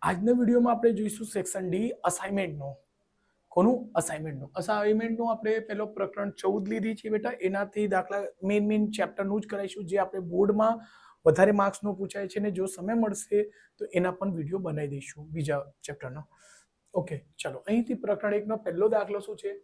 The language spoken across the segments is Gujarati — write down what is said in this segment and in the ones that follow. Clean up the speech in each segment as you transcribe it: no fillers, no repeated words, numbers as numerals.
આજના વિડીયોમાં આપણે જોઈશું સેક્શન ડી અસાઇનમેન્ટનો. કોનું? અસાઇનમેન્ટનું આપણે પહેલો પ્રકરણ 14 લીધી છે બેટા. એનાથી દાખલા મેઇન ચેપ્ટરનું જ કરાવીશું, જે આપણે બોર્ડમાં વધારે માર્ક્સનો પૂછાય છે, ને જો સમય મળશે તો એના પણ વિડીયો બનાવી દઈશું બીજા ચેપ્ટરનો. ઓકે, ચલો અહીંથી પ્રકરણ 1 નો પહેલો દાખલો શું છે?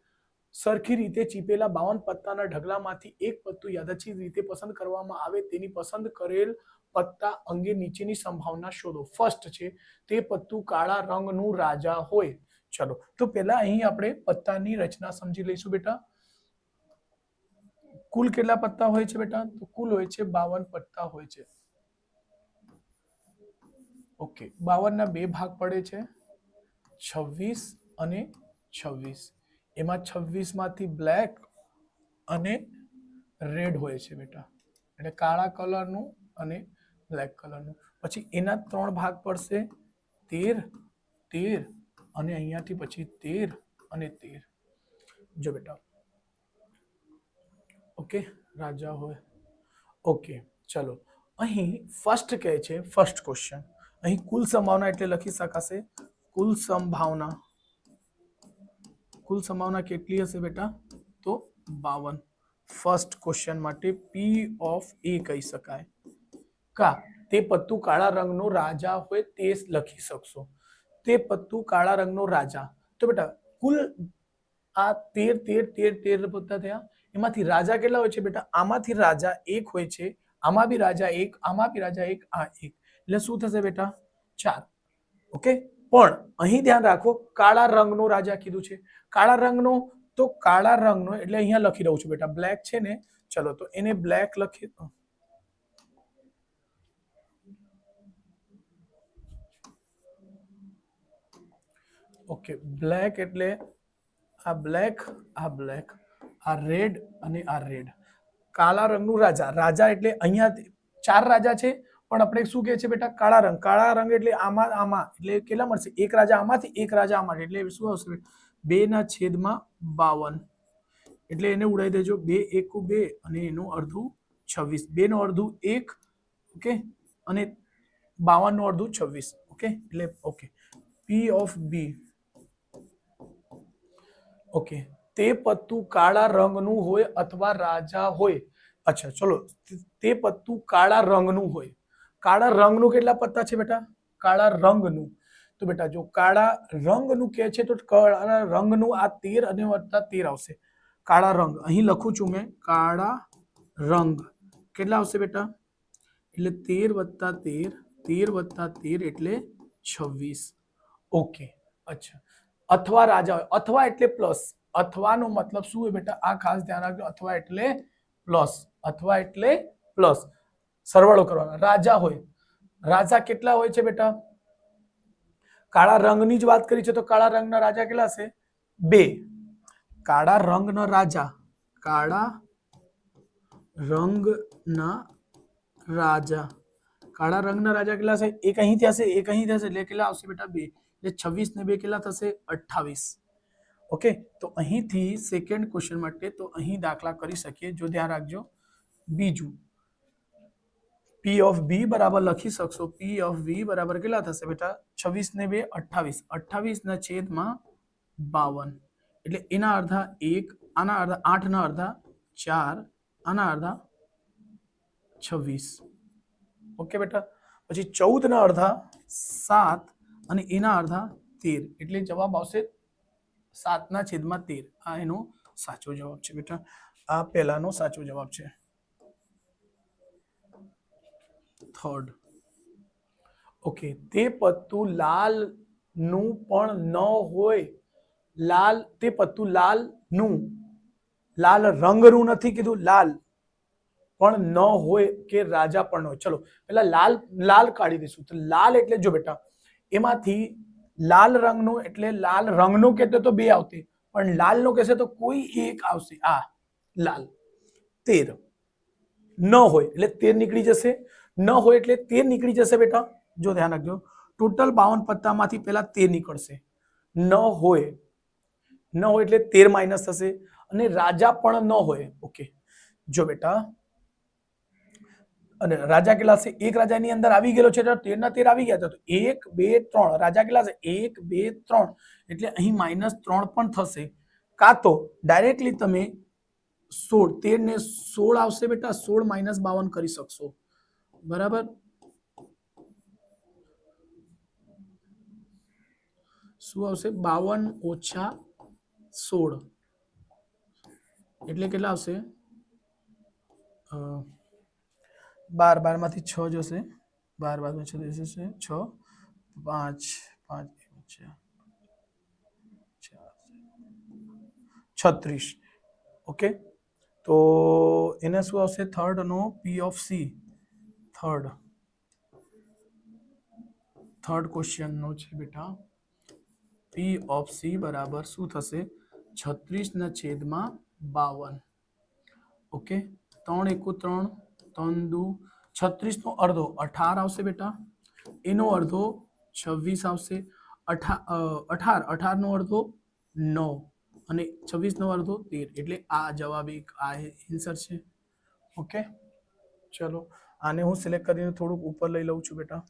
સરખી રીતે ચીપેલા 52 પત્તાના ઢગલામાંથી એક પત્તું યાદચ્છિક રીતે પસંદ કરવામાં આવે, તેની પસંદ કરેલ પત્તા અંગે નીચેની સંભાવના શોધો. ફર્સ્ટ છે, તે પત્તું કાળા રંગનું રાજા હોય. ચલો તો પહેલા અહીં આપણે પત્તાની રચના સમજી લઈશું બેટા. કુલ કેટલા પત્તા હોય છે બેટા? તો કુલ હોય છે 52 પત્તા હોય છે. ઓકે, 52 ના બે ભાગ પડે છે, 26 અને 26. એમાં 26 માંથી બ્લેક અને રેડ હોય છે બેટા, એટલે કાળા કલરનું અને બ્લેક કલરનું. પછી એના 3 ભાગ પડશે, 13, 13 અને અહીંયાથી પછી 13 અને 13. જો બેટા, ઓકે, રાજા હોય. ઓકે, ચલો અહીં ફર્સ્ટ કહે છે, ફર્સ્ટ ક્વેશ્ચન અહીં કુલ સંભાવના એટલે લખી શકાશે કુલ સંભાવના. કુલ સંભાવના કેટલી હશે બેટા? તો 52. ફર્સ્ટ ક્વેશ્ચન માટે પી ઓફ એ કહી શકાય. કા તે પત્તું કાળા રંગનો રાજા હોય તે લખી શકશો. તે પત્તું કાળા રંગનો રાજા. તો બેટા કુલ આ 13 13 13 પત્તા થયા. એમાંથી રાજા કેટલા હોય છે બેટા? આમાંથી રાજા એક હોય છે, આમાં બી રાજા એક, આમાં બી રાજા એક, આ એક, એટલે શું થશે બેટા? 4. ઓકે, પણ અહીં ધ્યાન રાખો, કાળા રંગનો રાજા કીધું છે. કાળા રંગનો, તો કાળા રંગનો એટલે અહીંયા લખી દઉં છું બેટા, બ્લેક છે ને, ચલો તો એને બ્લેક લખી. ઓકે, બ્લેક એટલે આ બ્લેક, આ બ્લેક, આ રેડ અને આ રેડ. કાળા રંગનું રાજા. રાજા એટલે અહીંયા 4 રાજા છે, પણ આપણે શું કહે છે બેટા? કાળા રંગ. કાળા રંગ એટલે આમાં આમાં, એટલે કેટલા મળશે? એક રાજા આમાંથી, એક રાજા આમાંથી, એટલે શું આવશે? 2/52. એટલે એને ઉડાવી દેજો. 2 એકુ 2 અને એનું અડધું 26. 2 નું અડધું 1, ઓકે, અને 52 નું અડધું 26. ઓકે, એટલે okay, P of B. Okay, તે પત્તું કાળા રંગનું હોય અથવા રાજા હોય. અચ્છા, ચલો તે પત્તું કાળા રંગનું હોય. કાળા રંગનું કેટલા પત્તા છે બેટા? કાળા રંગનું. તો બેટા જો કાળા રંગનું કહે છે તો કાળા રંગનું આ 13 અને વત્તા 13 આવશે. કાળા રંગ અહીં લખું છું મેં, કાળા રંગ કેટલા આવશે બેટા? એટલે 13 વત્તા 13, 13 વત્તા 13 એટલે 26. ઓકે, અચ્છા. અથવા રાજા હોય. અથવા એટલે પ્લસ. અથવાનો મતલબ શું હોય બેટા? આ ખાસ ધ્યાન રાખજો. અથવા એટલે પ્લસ. અથવા એટલે પ્લસ. સરવાળો કરવાનો. રાજા હોય. રાજા કેટલા હોય છે બેટા? કાળા રંગની જ વાત કરી છે તો કાળા રંગના રાજા કેટલા હશે? 2. કાળા રંગના રાજા, કાળા રંગના રાજા, કાળા રંગના રાજા કેટલા હશે? એક અહીંથી હશે, એક અહીંથી હશે, એટલે કેટલા આવશે બેટા? 2. એટલે 26 ને 2 કેટલા થશે? 28. ઓકે, તો અહીંથી સેકન્ડ ક્વેશ્ચન માટે તો અહીં દાખલા કરી શકીએ. જો ધ્યાન રાખજો. બીજું પી ઓફ બી બરાબર લખી શકશો. પી ઓફ બી બરાબર કેટલા થશે બેટા? 26 ને 2 28. 28 ના છેદમાં 52. એટલે એના અડધા 1, આના અડધા 8 ના અડધા 4, આના અડધા 26. ઓકે બેટા, પછી 14 ના અડધા 7 અને એના અડધા 13. એટલે જવાબ આવશે 7 ના છેદમાં 13. આ એનો સાચો જવાબ છે બેટા. આ પહેલાનો સાચો જવાબ છે. થર્ડ. ઓકે, તે પત્તું લાલ નું પણ ન હોય. લાલ, તે પત્તું લાલ નું, લાલ રંગનું નથી કીધું, લાલ પણ ન હોય કે રાજા પણ ન હોય. ચલો પેલા લાલ લાલ કાઢી દઈશું. તો લાલ એટલે જો બેટા, એમાંથી લાલ રંગનું એટલે લાલ રંગનું કહેતો તો 2 આવતી, પણ લાલનું કહેશે તો કોઈ એક આવશે. આ લાલ. 13 ન હોય એટલે 13 નીકળી જશે. ન હોય એટલે 13 નીકળી જશે બેટા. જો ધ્યાન રાખજો, ટોટલ 52 પત્તામાંથી પહેલા 13 નીકળશે. ન હોય, ન હોય એટલે 13 માઇનસ થશે. અને રાજા પણ ન હોય. ઓકે, જો બેટા અને રાજા કેટલા છે? એક રાજાની અંદર આવી ગયેલો છે, 13 ના 13 આવી ગયા તો 1 2 3 રાજા કેટલા છે? 1 2 3 એટલે અહીં -3 પણ થશે, કાં તો ડાયરેક્ટલી તમે 16 13 ને 16 આવશે બેટા, 16 - 52 કરી શકશો, બરાબર? શું આવશે? 52 - 16 એટલે કેટલા આવશે? 12 માંથી 6 જશે, 12 માંથી 6 જશે, 6 5 5 36. ઓકે, તો એને શું આવશે? થર્ડ નો P of C, third question નો છે બેટા, પી ઓફ સી બરાબર શું થશે? 36/52. ઓકે, 3 × 1 = 3, 3 × 2 = 36 નો અડધો 18 આવશે બેટા, એનો અડધો 26 આવશે, 18 નો અડધો 9 અને 26 નો અડધો 13, એટલે આ જવાબ એક આ આન્સર છે. ઓકે, ચલો આને હું સિલેક્ટ કરીને થોડુંક ઉપર લઈ લઉં છું બેટા.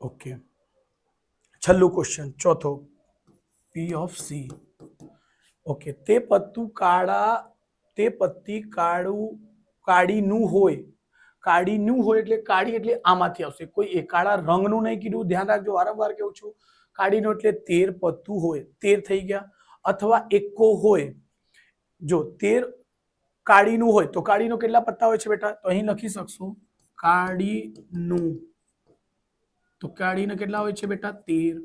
ઓકે, છેલ્લું ક્વેશ્ચન, ચોથો, પી ઓફ સી. ઓકે, તે પત્તું કાળીનું હોય, કાળીનું હોય એટલે કાળી એટલે આમાંથી આવશે, કોઈ એ કાળા રંગનું નહીં કીધું, ધ્યાન રાખજો, વારંવાર કહું છું. કાળીનું એટલે 13 પત્તું હોય, 13 થઈ ગયા, અથવા એકો હોય. જો 13 કાળીનું હોય તો કાળીનો કેટલા પત્તા હોય છે બેટા? તો અહીં લખી શકશું કાળીનું, તો કાળીના કેટલા હોય છે બેટા? 13.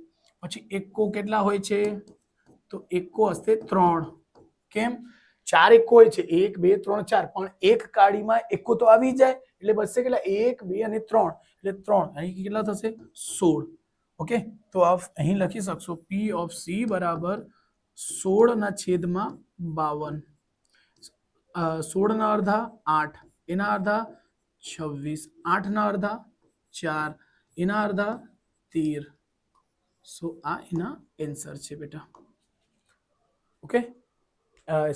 પછી એકો કેટલા હોય છે? તો એકો હશે 3. કેમ? 4 એકો હોય છે, 1 2 3 4, પણ એક કાળીમાં એકો તો આવી જાય એટલે બચશે કેટલા? 1 2 અને 3, એટલે 3 અહીં કેટલા થશે? 16. ઓકે, તો અહીં લખી શકશો પી ઓફ સી બરાબર 16/52. 16 ના અડધા 8, એના અડધા 26, 8 ના અડધા 4, એના અડધા 13. સો આ એના આન્સર છે બેટા. ઓકે,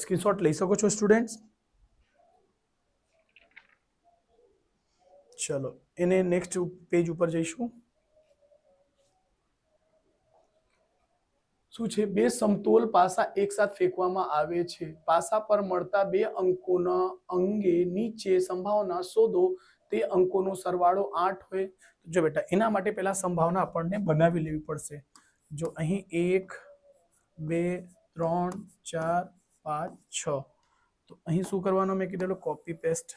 સ્ક્રીનશોટ લઈ શકો છો સ્ટુડન્ટ્સ. ચલો એને નેક્સ્ટ પેજ ઉપર જઈશું. શું છે? બે સમતોલ પાસા એકસાથે ફેંકવામાં આવે છે, પાસા પર મળતા બે અંકોના અંગે નીચે સંભાવના શોધો, તે અંકોનો સરવાળો 8 હોય. જો બેટા એના માટે પહેલા સંભાવના આપણને બનાવી લેવી પડશે. જો અહીં 1 2 3 4 5 6, તો અહીં શું કરવાનું? મેં કીધેલું કોપી પેસ્ટ.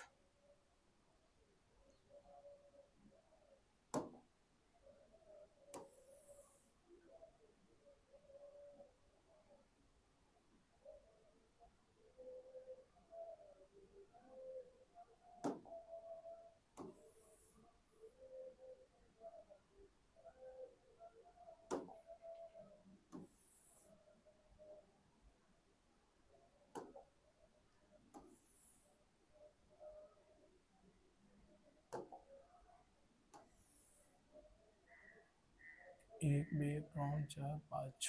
એક બે ત્રણ ચાર પાંચ છ.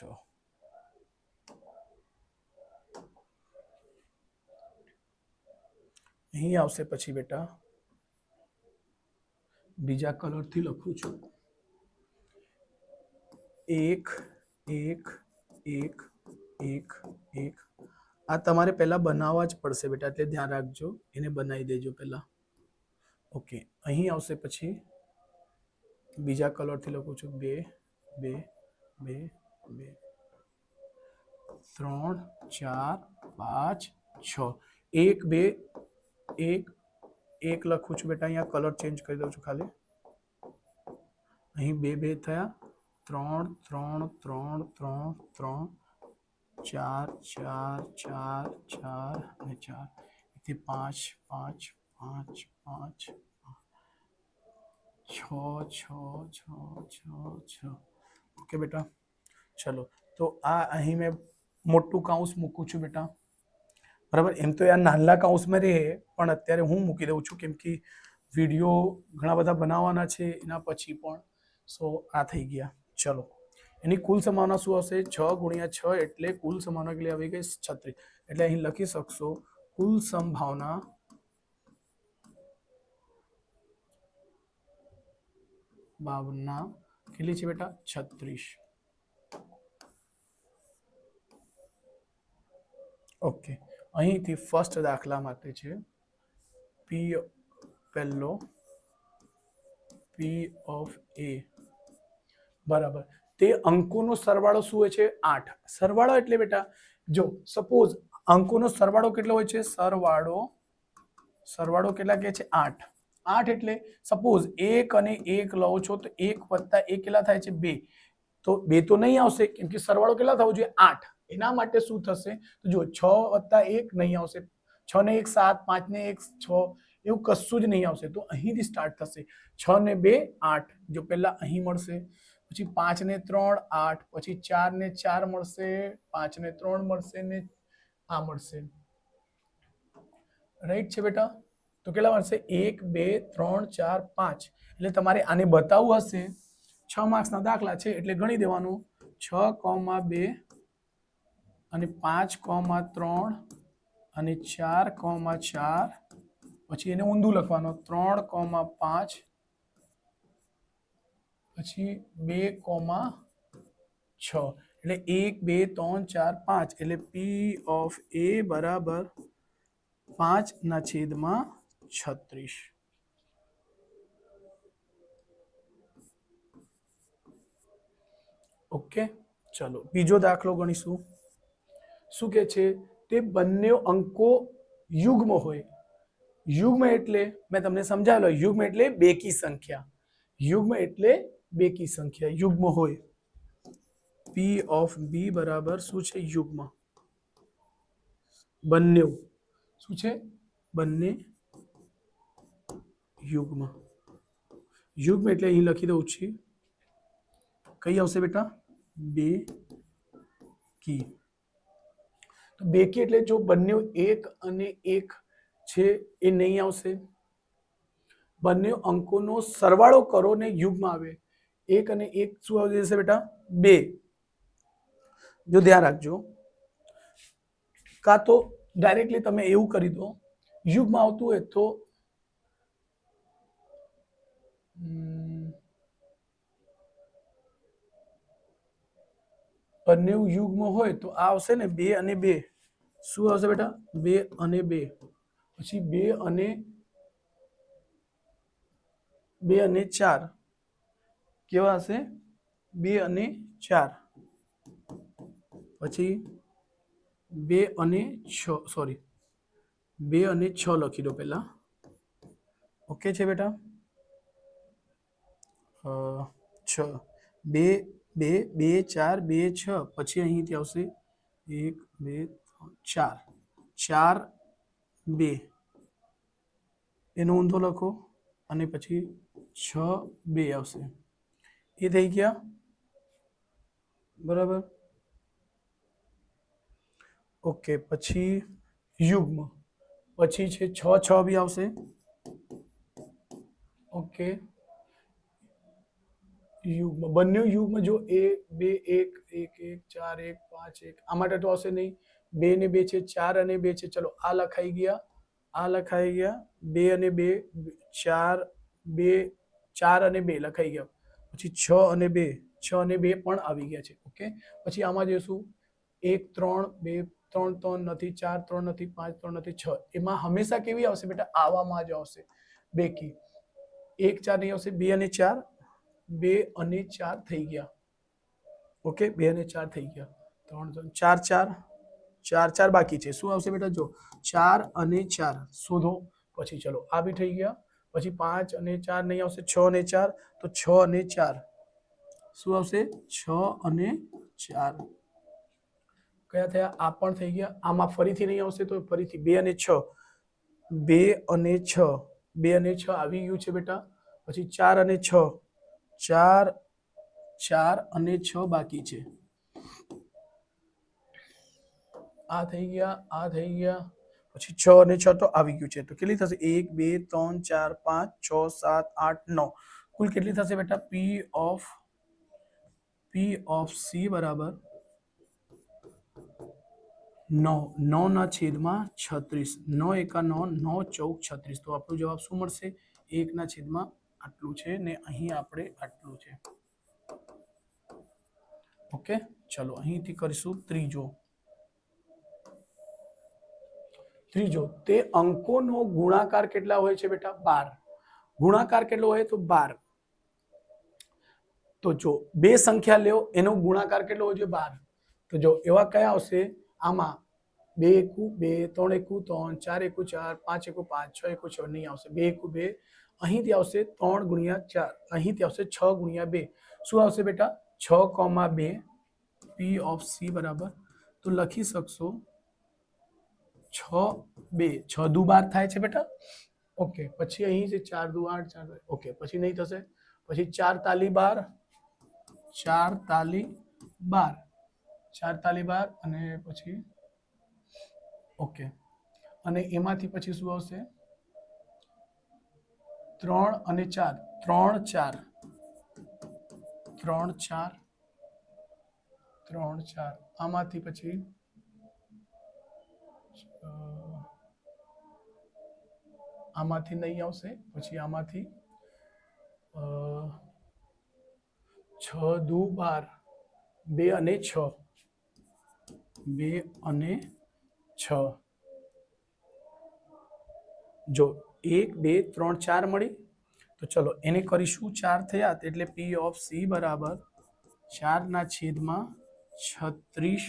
અહીં આવશે પછી બેટા બીજા કલરથી લખું છું. 1 1 1 1 1. આ તમારે પહેલા બનાવવા જ પડશે બેટા, એટલે ધ્યાન રાખજો, એને બનાવી દેજો પહેલા. ઓકે, અહીં આવશે પછી બીજા કલરથી લખું છું 2 2 2 2 3 4 5 6 1 2 1 1 લખું છું બેટા અહીંયા કલર ચેન્જ કરી દઉં છું ખાલી અહીં 2 2 થયા 3 3 3 3 3 4 4 4 4 અને 4 થી 5 5 5 5 6 6 6 6 6 ઓકે બેટા ચલો તો આ અહીં મેં મોટું કાઉન્સ મૂકું છું બેટા બરાબર એમ તો યાર નાના કાઉન્સમાં રહે પણ અત્યારે હું મૂકી દઉં છું કેમ કે વિડીયો ઘણા બધા બનાવવાના છે એના પછી પણ સો આ થઈ ગયા ચલો એની કુલ સંભાવના શું હશે 6 ગુણ્યા 6 એટલે કુલ સંભાવના કેટલી આવી ગઈ 36 એટલે અહીં લખી શકશો કુલ સંભાવના ભાવના કેટલી છે બેટા 36 ઓકે અહીંથી ફર્સ્ટ દાખલા માટે છે પી પહેલો પી ઓફ એ બરાબર તે અંકોનો સરવાળો શું હોય છે 8 સરવાળો એટલે બેટા જો સપોઝ અંકોનો સરવાળો કેટલો હોય છે સરવાળો કેટલા કહે છે 8 8 એટલે સપોઝ 1 અને 1 લો છો તો 1 + 1 કેટલા થાય છે 2 તો 2 તો નહીં આવશે કેમ કે સરવાળો કેટલા થવો જોઈએ 8 એના માટે શું થશે તો જો 6 + 1 નહીં આવશે 6 ને 1 7 5 ને 1 6 એવું કશું જ નહીં આવશે તો અહીંથી સ્ટાર્ટ થશે 6 ને 2 8 જો પહેલા અહીં મળશે પછી 5 ને 3 8 પછી 4 ને 4 મળશે 5 ને 3 મળશે ને આ મળશે રાઈટ છે બેટા તો કેટલા મળશે 1 2 3 4 5 એટલે તમારે આને બતાવવું હશે 6 માર્ક્સના દાખલા છે એટલે ગણી દેવાનું 6,2 અને 5,3 અને 4,4 પછી એને ઊંધું લખવાનું 3,5 પછી 2,6 એટલે 1 2 3 4 5 એટલે પી ઓફ એ બરાબર 5/36 ઓકે ચલો બીજો દાખલો ગણીશું શું કે છે તે બંને અંકો યુગ્મ હોય યુગ્મ એટલે મેં તમને સમજાવેલો યુગ્મ એટલે બેકી સંખ્યા યુગ્મ એટલે બેકી સંખ્યા યુગ્મ હોય પી ઓફ બી બરાબર શું છે યુગ્મ બંને શું છે બંને યુગ્મ યુગ્મ એટલે અહીં લખી દઉં છું કઈ આવશે બેટા બેકી તો બેકી એટલે જો બંને 1 અને 1 છે એ નહીં આવશે બંને અંકોનો સરવાળો કરો ને યુગ્મ આવે 1 અને 1 શું આવી જશે બેટા 2 જો ધ્યાન રાખજો કાં તો ડાયરેક્ટલી તમે એવું કરી દો યુગ્મ આવતું હોય તો બંને યુગ્મ હોય તો આ આવશે ને 2 અને 2 શું આવશે બેટા 2 અને 2 પછી 2 અને 4 કેવા હશે 2 અને 4 પછી 2 અને 6 સોરી 2 અને 6 લખી દો પહેલા ઓકે છે બેટા 6 2 2 2 4 2 6 પછી અહીંથી આવશે 1 2 3 4 2 એનો ઊંધો લખો અને પછી 6 2 આવશે એ થઈ ગયા બરાબર ઓકે પછી યુગ્મ પછી છે 6 6 બી આવશે ઓકે યુગ્મ બંને યુગ્મ જો 1 2 1 1 1 4 1 5 1 આ માટે તો આવશે નહીં 2 ને 2 છે 4 અને 2 છે ચલો આ લખાઈ ગયા 2 અને 2 4 2 4 અને 2 લખાઈ ગયા પછી 6 અને 2 6 અને 2 પણ આવી ગયા છે ઓકે પછી આમાં જઈશું 1 3 2 3 3 નથી 4 3 નથી 5 3 નથી 6 એમાં હંમેશા કેવી આવશે બેટા આવામાં જ આવશે બેકી 1 4 નહીં આવશે 2 અને 4 2 અને 4 થઈ ગયા. ઓકે 2 અને 4 થઈ ગયા. 3 4 4 4 4 બાકી છે. શું આવશે બેટા? જો 4 અને 4 શોધો. પછી ચલો આ બી થઈ ગયા. પછી 5 અને 4 નહીં આવશે. 6 અને 4 તો 6 અને 4 શું આવશે? 6 અને 4 કયા થયા? આ પણ થઈ ગયા. આમાં ફરીથી નહીં આવશે તો ફરીથી 2 અને 6 2 અને 6 2 અને 6 આવી ગયું છે બેટા. પછી 4 અને 6 4 4 અને 6 બાકી છે. આ થઈ ગયા, આ થઈ ગયા. પછી 6 અને 6 તો આવી ગયું છે. તો કેટલી થશે? 1 2 3 4 5 6 7 8 9 કુલ કેટલી થશે બેટા? P of C બરાબર 9 9 ના છેદમાં 36 9 એકા 9 9 14 36 તો આપણો જવાબ શું મળશે? 1 ના છેદમાં આટલું છે ને અહીં આપણે આટલું છે. ઓકે ચલો અહીંથી કરીશું ત્રીજો તે અંકોનો ગુણાકાર કેટલા હોય છે બેટા? 12. ગુણાકાર કેટલો હોય? તો 12. તો જો બે સંખ્યા લ્યો એનો ગુણાકાર કેટલો હોય છે? 12. તો જો એવા કયા આવશે? આમાં 2 એકુ 2 3 એકુ 3 4 એકુ 4 5 એકુ 5 6 એકુ 6 નહીં આવશે. 2 એકુ 2 અહીંથી આવશે 3 ગુણ્યા 4 અહીંથી આવશે 6 ગુણ્યા 2 શું આવશે બેટા? 6,2 P of C બરાબર તો લખી શકશો 6 2 6 દુ 12 થાય છે બેટા. ઓકે પછી અહીં છે 4 દુ 8 4 ઓકે પછી નહીં થશે. પછી 4 તાલી 12 4 તાલી 12 4 તાલી 12 અને પછી ઓકે અને એમાંથી પછી શું આવશે? 3 અને 4 3 4 3 4 3 4 આમાંથી પછી આમાંથી નહીં આવશે. પછી આમાંથી 6 દુ 12 2 અને 6 2 અને 6 જો 1 2 3 4 મળી. તો ચલો એને કરીશું 4 થયા એટલે P of C બરાબર 4 ના છેદમાં 36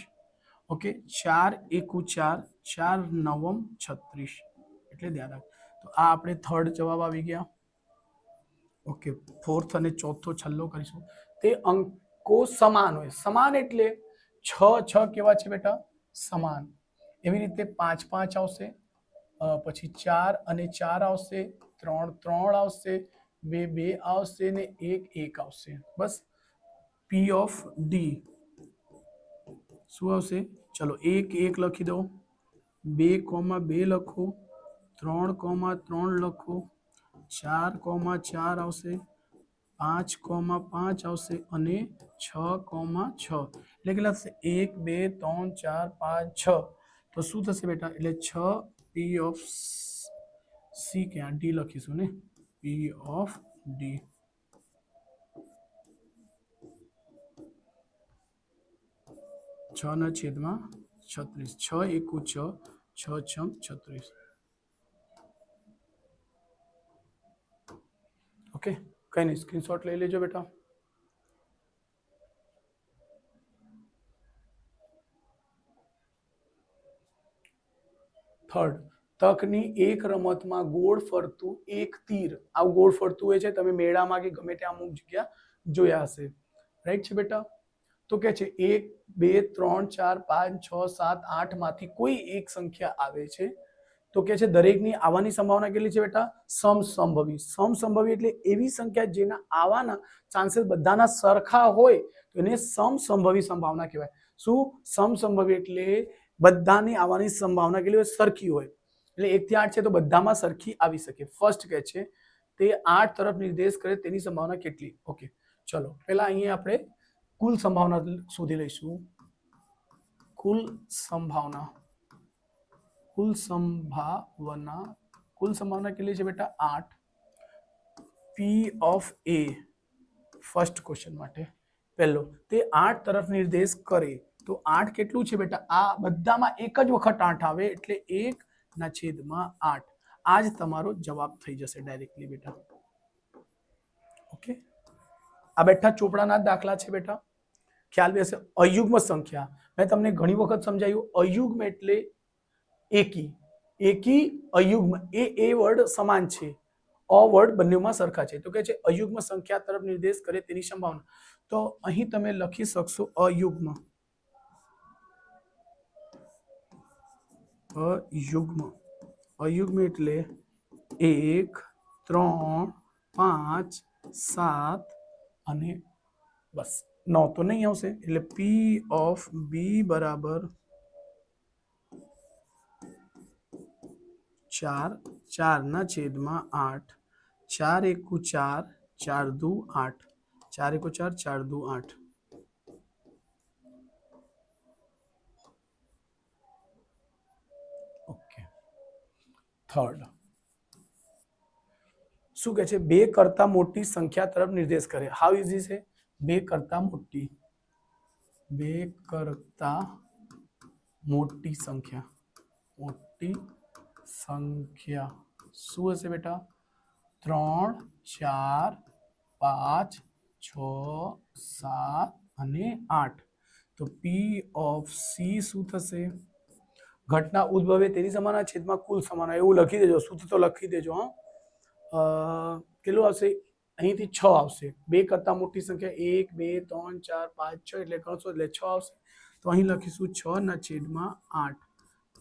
ઓકે 4 એકુ 4 4 નવમ 36 એટલે ધ્યાન રાખ. તો આ આપણે થર્ડ જવાબ આવી ગયા. ઓકે ફોર્થ અને ચોથો છેલ્લો કરીશું. તે અંકો સમાન હોય. સમાન એટલે 6 6 કેવા છે બેટા? સમાન. એવી રીતે 5 5 આવશે. પછી 4 અને 4 આવશે. 3 3 આવશે. 2 2 આવશે ને 1 1 આવશે. બસ P of D શું આવશે? ચલો 1 1 લખી દો. 2,2 લખો. 3,3 લખો. 4,4 આવશે. 5,5 આવશે અને 6,6 એટલે કેટલા થશે? 1 2 3 4 5 6 તો શું થશે બેટા? એટલે 6 P of C ક્યાં? D લખીશું ને. P of D 6 ના છેદમાં 36 6 એકુ 6 6 6 36 ઓકે કઈ નહીં સ્ક્રીનશોટ લઈ લેજો બેટા. થર્ડ તકની એક રમતમાં ગોળ ફરતું એક તીર આવું ગોળ ફરતું હોય છે. તમે મેળામાં કે ગમે ત્યાં અમુક જગ્યા જોયા હશે. રાઈટ છે બેટા. તો કે છે 1 2 3 4 5 6 7 8 માંથી કોઈ એક સંખ્યા આવે છે. તો કે છે દરેકની આવવાની સંભાવના કેટલી છે બેટા? સમસંભવી. સમસંભવી એટલે એવી સંખ્યા જેના આવવાના ચાન્સીસ બધાના સરખા હોય તો એને સમસંભવી સંભાવના કહેવાય. શું? સમસંભવી એટલે બધાની આવવાની સંભાવના કેટલી હોય? સરખી હોય. એટલે 1 થી 8 છે તો બધામાં સરખી આવી શકે. ફર્સ્ટ કે છે તે 8 તરફ નિર્દેશ કરે તેની સંભાવના કેટલી? ઓકે ચલો પહેલા અહીંયા આપણે કુલ સંભાવના શોધી લઈશું. કુલ સંભાવના કેટલી છે બેટા? 8. P of A first question માટે પહેલો તે 8 તરફ નિર્દેશ કરે તો 8 કેટલું છે બેટા? આ બધામાં એક જ વખત 8 આવે એટલે 1 ના છેદમાં 8. આ જ તમારો જવાબ થઈ જશે ડાયરેક્ટલી બેટા. ઓકે આ બેઠા ચોપડાના દાખલા છે બેટા, ખ્યાલ બી હશે. અયુગ્મ સંખ્યા મેં તમને ઘણી વખત સમજાવ્યું. અયુગ્મ એટલે એકી, એકી અયુગ્મ એ વર્ડ સમાન છે, અ વર્ડ બંનેમાં સરખા છે. તો કે છે અયુગ્મ સંખ્યા તરફ નિર્દેશ કરે તેની સંભાવના. તો અહીં તમે લખી શકશો અયુગ્મ, અયુગ્મ, અયુગ્મ એટલે 1, 3, 5, 7 અને બસ 9 તો નહીં આવશે. એટલે પી ઓફ બી બરાબર 4, 4/8, 4 એકુ 4, 4 દુ 8, 4 એકુ 4, 4 દુ 8. ઓકે. થર્ડ શું કહે છે? 2 કરતા મોટી સંખ્યા તરફ નિર્દેશ કરે. હાઉ ઇઝી છે? 2 કરતા મોટી, 2 કરતા મોટી સંખ્યા, મોટી સંખ્યા શું હશે બેટા? 3, 4, 5, 6, 7 અને 8. તો પી ઓફ સી શું થશે? ઘટના ઉદ્ભવે તેની સમાન છેદમાં કુલ સમાન, એવું લખી દેજો, સૂત્ર તો લખી દેજો. કેટલું આવશે? અહીંથી 6 આવશે. 2 કરતા મોટી સંખ્યા 1, 2, 3, 4, 5, 6 એટલે ગણશો એટલે 6 આવશે. તો અહીં લખીશું 6/8.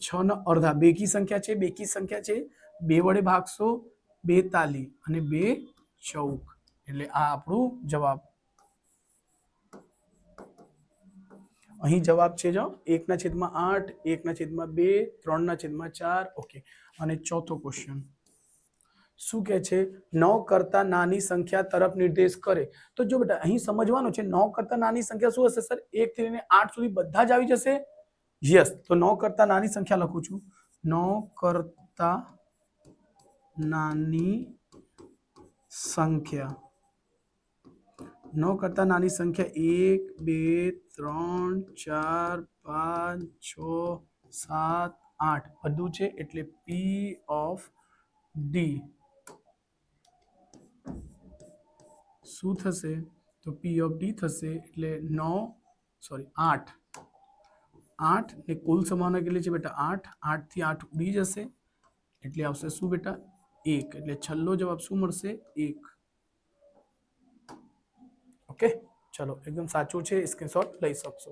6 ના અડધા, બેકી સંખ્યા છે, બેકી સંખ્યા છે, 2 વડે ભાગશો 2 તાલી અને 2 ચૌક, એટલે આ આપણું જવાબ. અહીં જવાબ છે જો 1/8, 1/2, 3/4. ઓકે. અને ચોથો ક્વેશ્ચન શું કહે છે? 9 કરતા નાની સંખ્યા તરફ નિર્દેશ કરે. તો જો બેટા અહીં સમજવાનું છે, 9 કરતા નાની સંખ્યા શું હશે સર? 1 થી લઈને 8 સુધી બધા જ આવી જશે. યસ. તો 9 કરતા નાની સંખ્યા લખું છું. 9 કરતા નાની સંખ્યા, 9 કરતા નાની સંખ્યા 1, 2, 3, 4, 5, 6, 7, 8 બધું છે. એટલે પી ઓફ ડી શું થશે? તો પી ઓફ ડી થશે એટલે 8 ને કુલ સંભાવના કેટલી છે બેટા? 8. 8 થી 8 ઉડી જશે એટલે આવશે શું બેટા? 1. એટલે છેલ્લો જવાબ શું મળશે? 1. ઓકે. ચલો, એકદમ સાચું છે, સ્ક્રીનશોટ લઈ શકશો.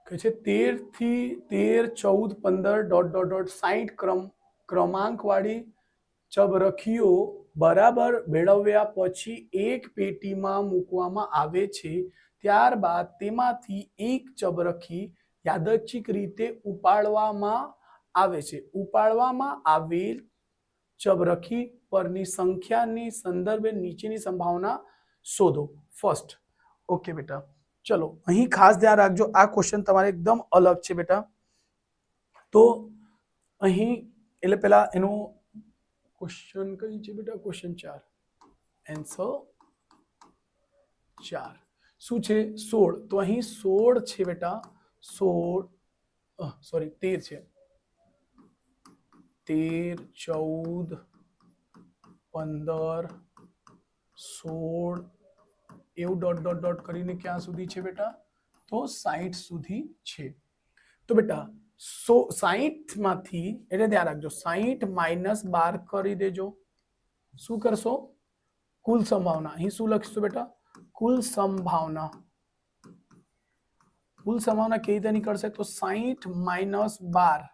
કે છે 13 થી 13, 14, 15 ... 60 ક્રમાંક વાળી ચબરખીઓ બરાબર મેળવ્યા પછી એક પેટીમાં મૂકવામાં આવે છે. ત્યારબાદ તેમાંથી એક ચબરખી યાદચ્છિક રીતે ઉપાડવામાં આવે છે. ઉપાડવામાં આવેલ ચબરખી પરની સંખ્યાની સંદર્ભે નીચેની સંભાવના શોધો. ફર્સ્ટ. ઓકે બેટા, ચલો અહીં ખાસ ધ્યાન રાખજો, આ ક્વેશ્ચન તમારે એકદમ અલગ છે બેટા. તો અહીં એટલે પેલા એનું ક્વેશ્ચન કઈ છે બેટા? ક્વેશ્ચન 4, આન્સર 4 શું છે? 16. તો અહીં 16 છે બેટા, 16 સોરી 13 છે. 13, 14, 15, 16 એવું ડોટ કરીને ક્યાં સુધી છે બેટા? તો 60 સુધી છે. તો બેટા 60 માંથી એટલે ધ્યાન રાખજો, 60 - 12 કરી દેજો. શું કરશો? કુલ સંભાવના. અહીં શું લખીશું બેટા? કુલ સંભાવના. કુલ સંભાવના કેવી રીતે નીકળશે? તો 60 - 12.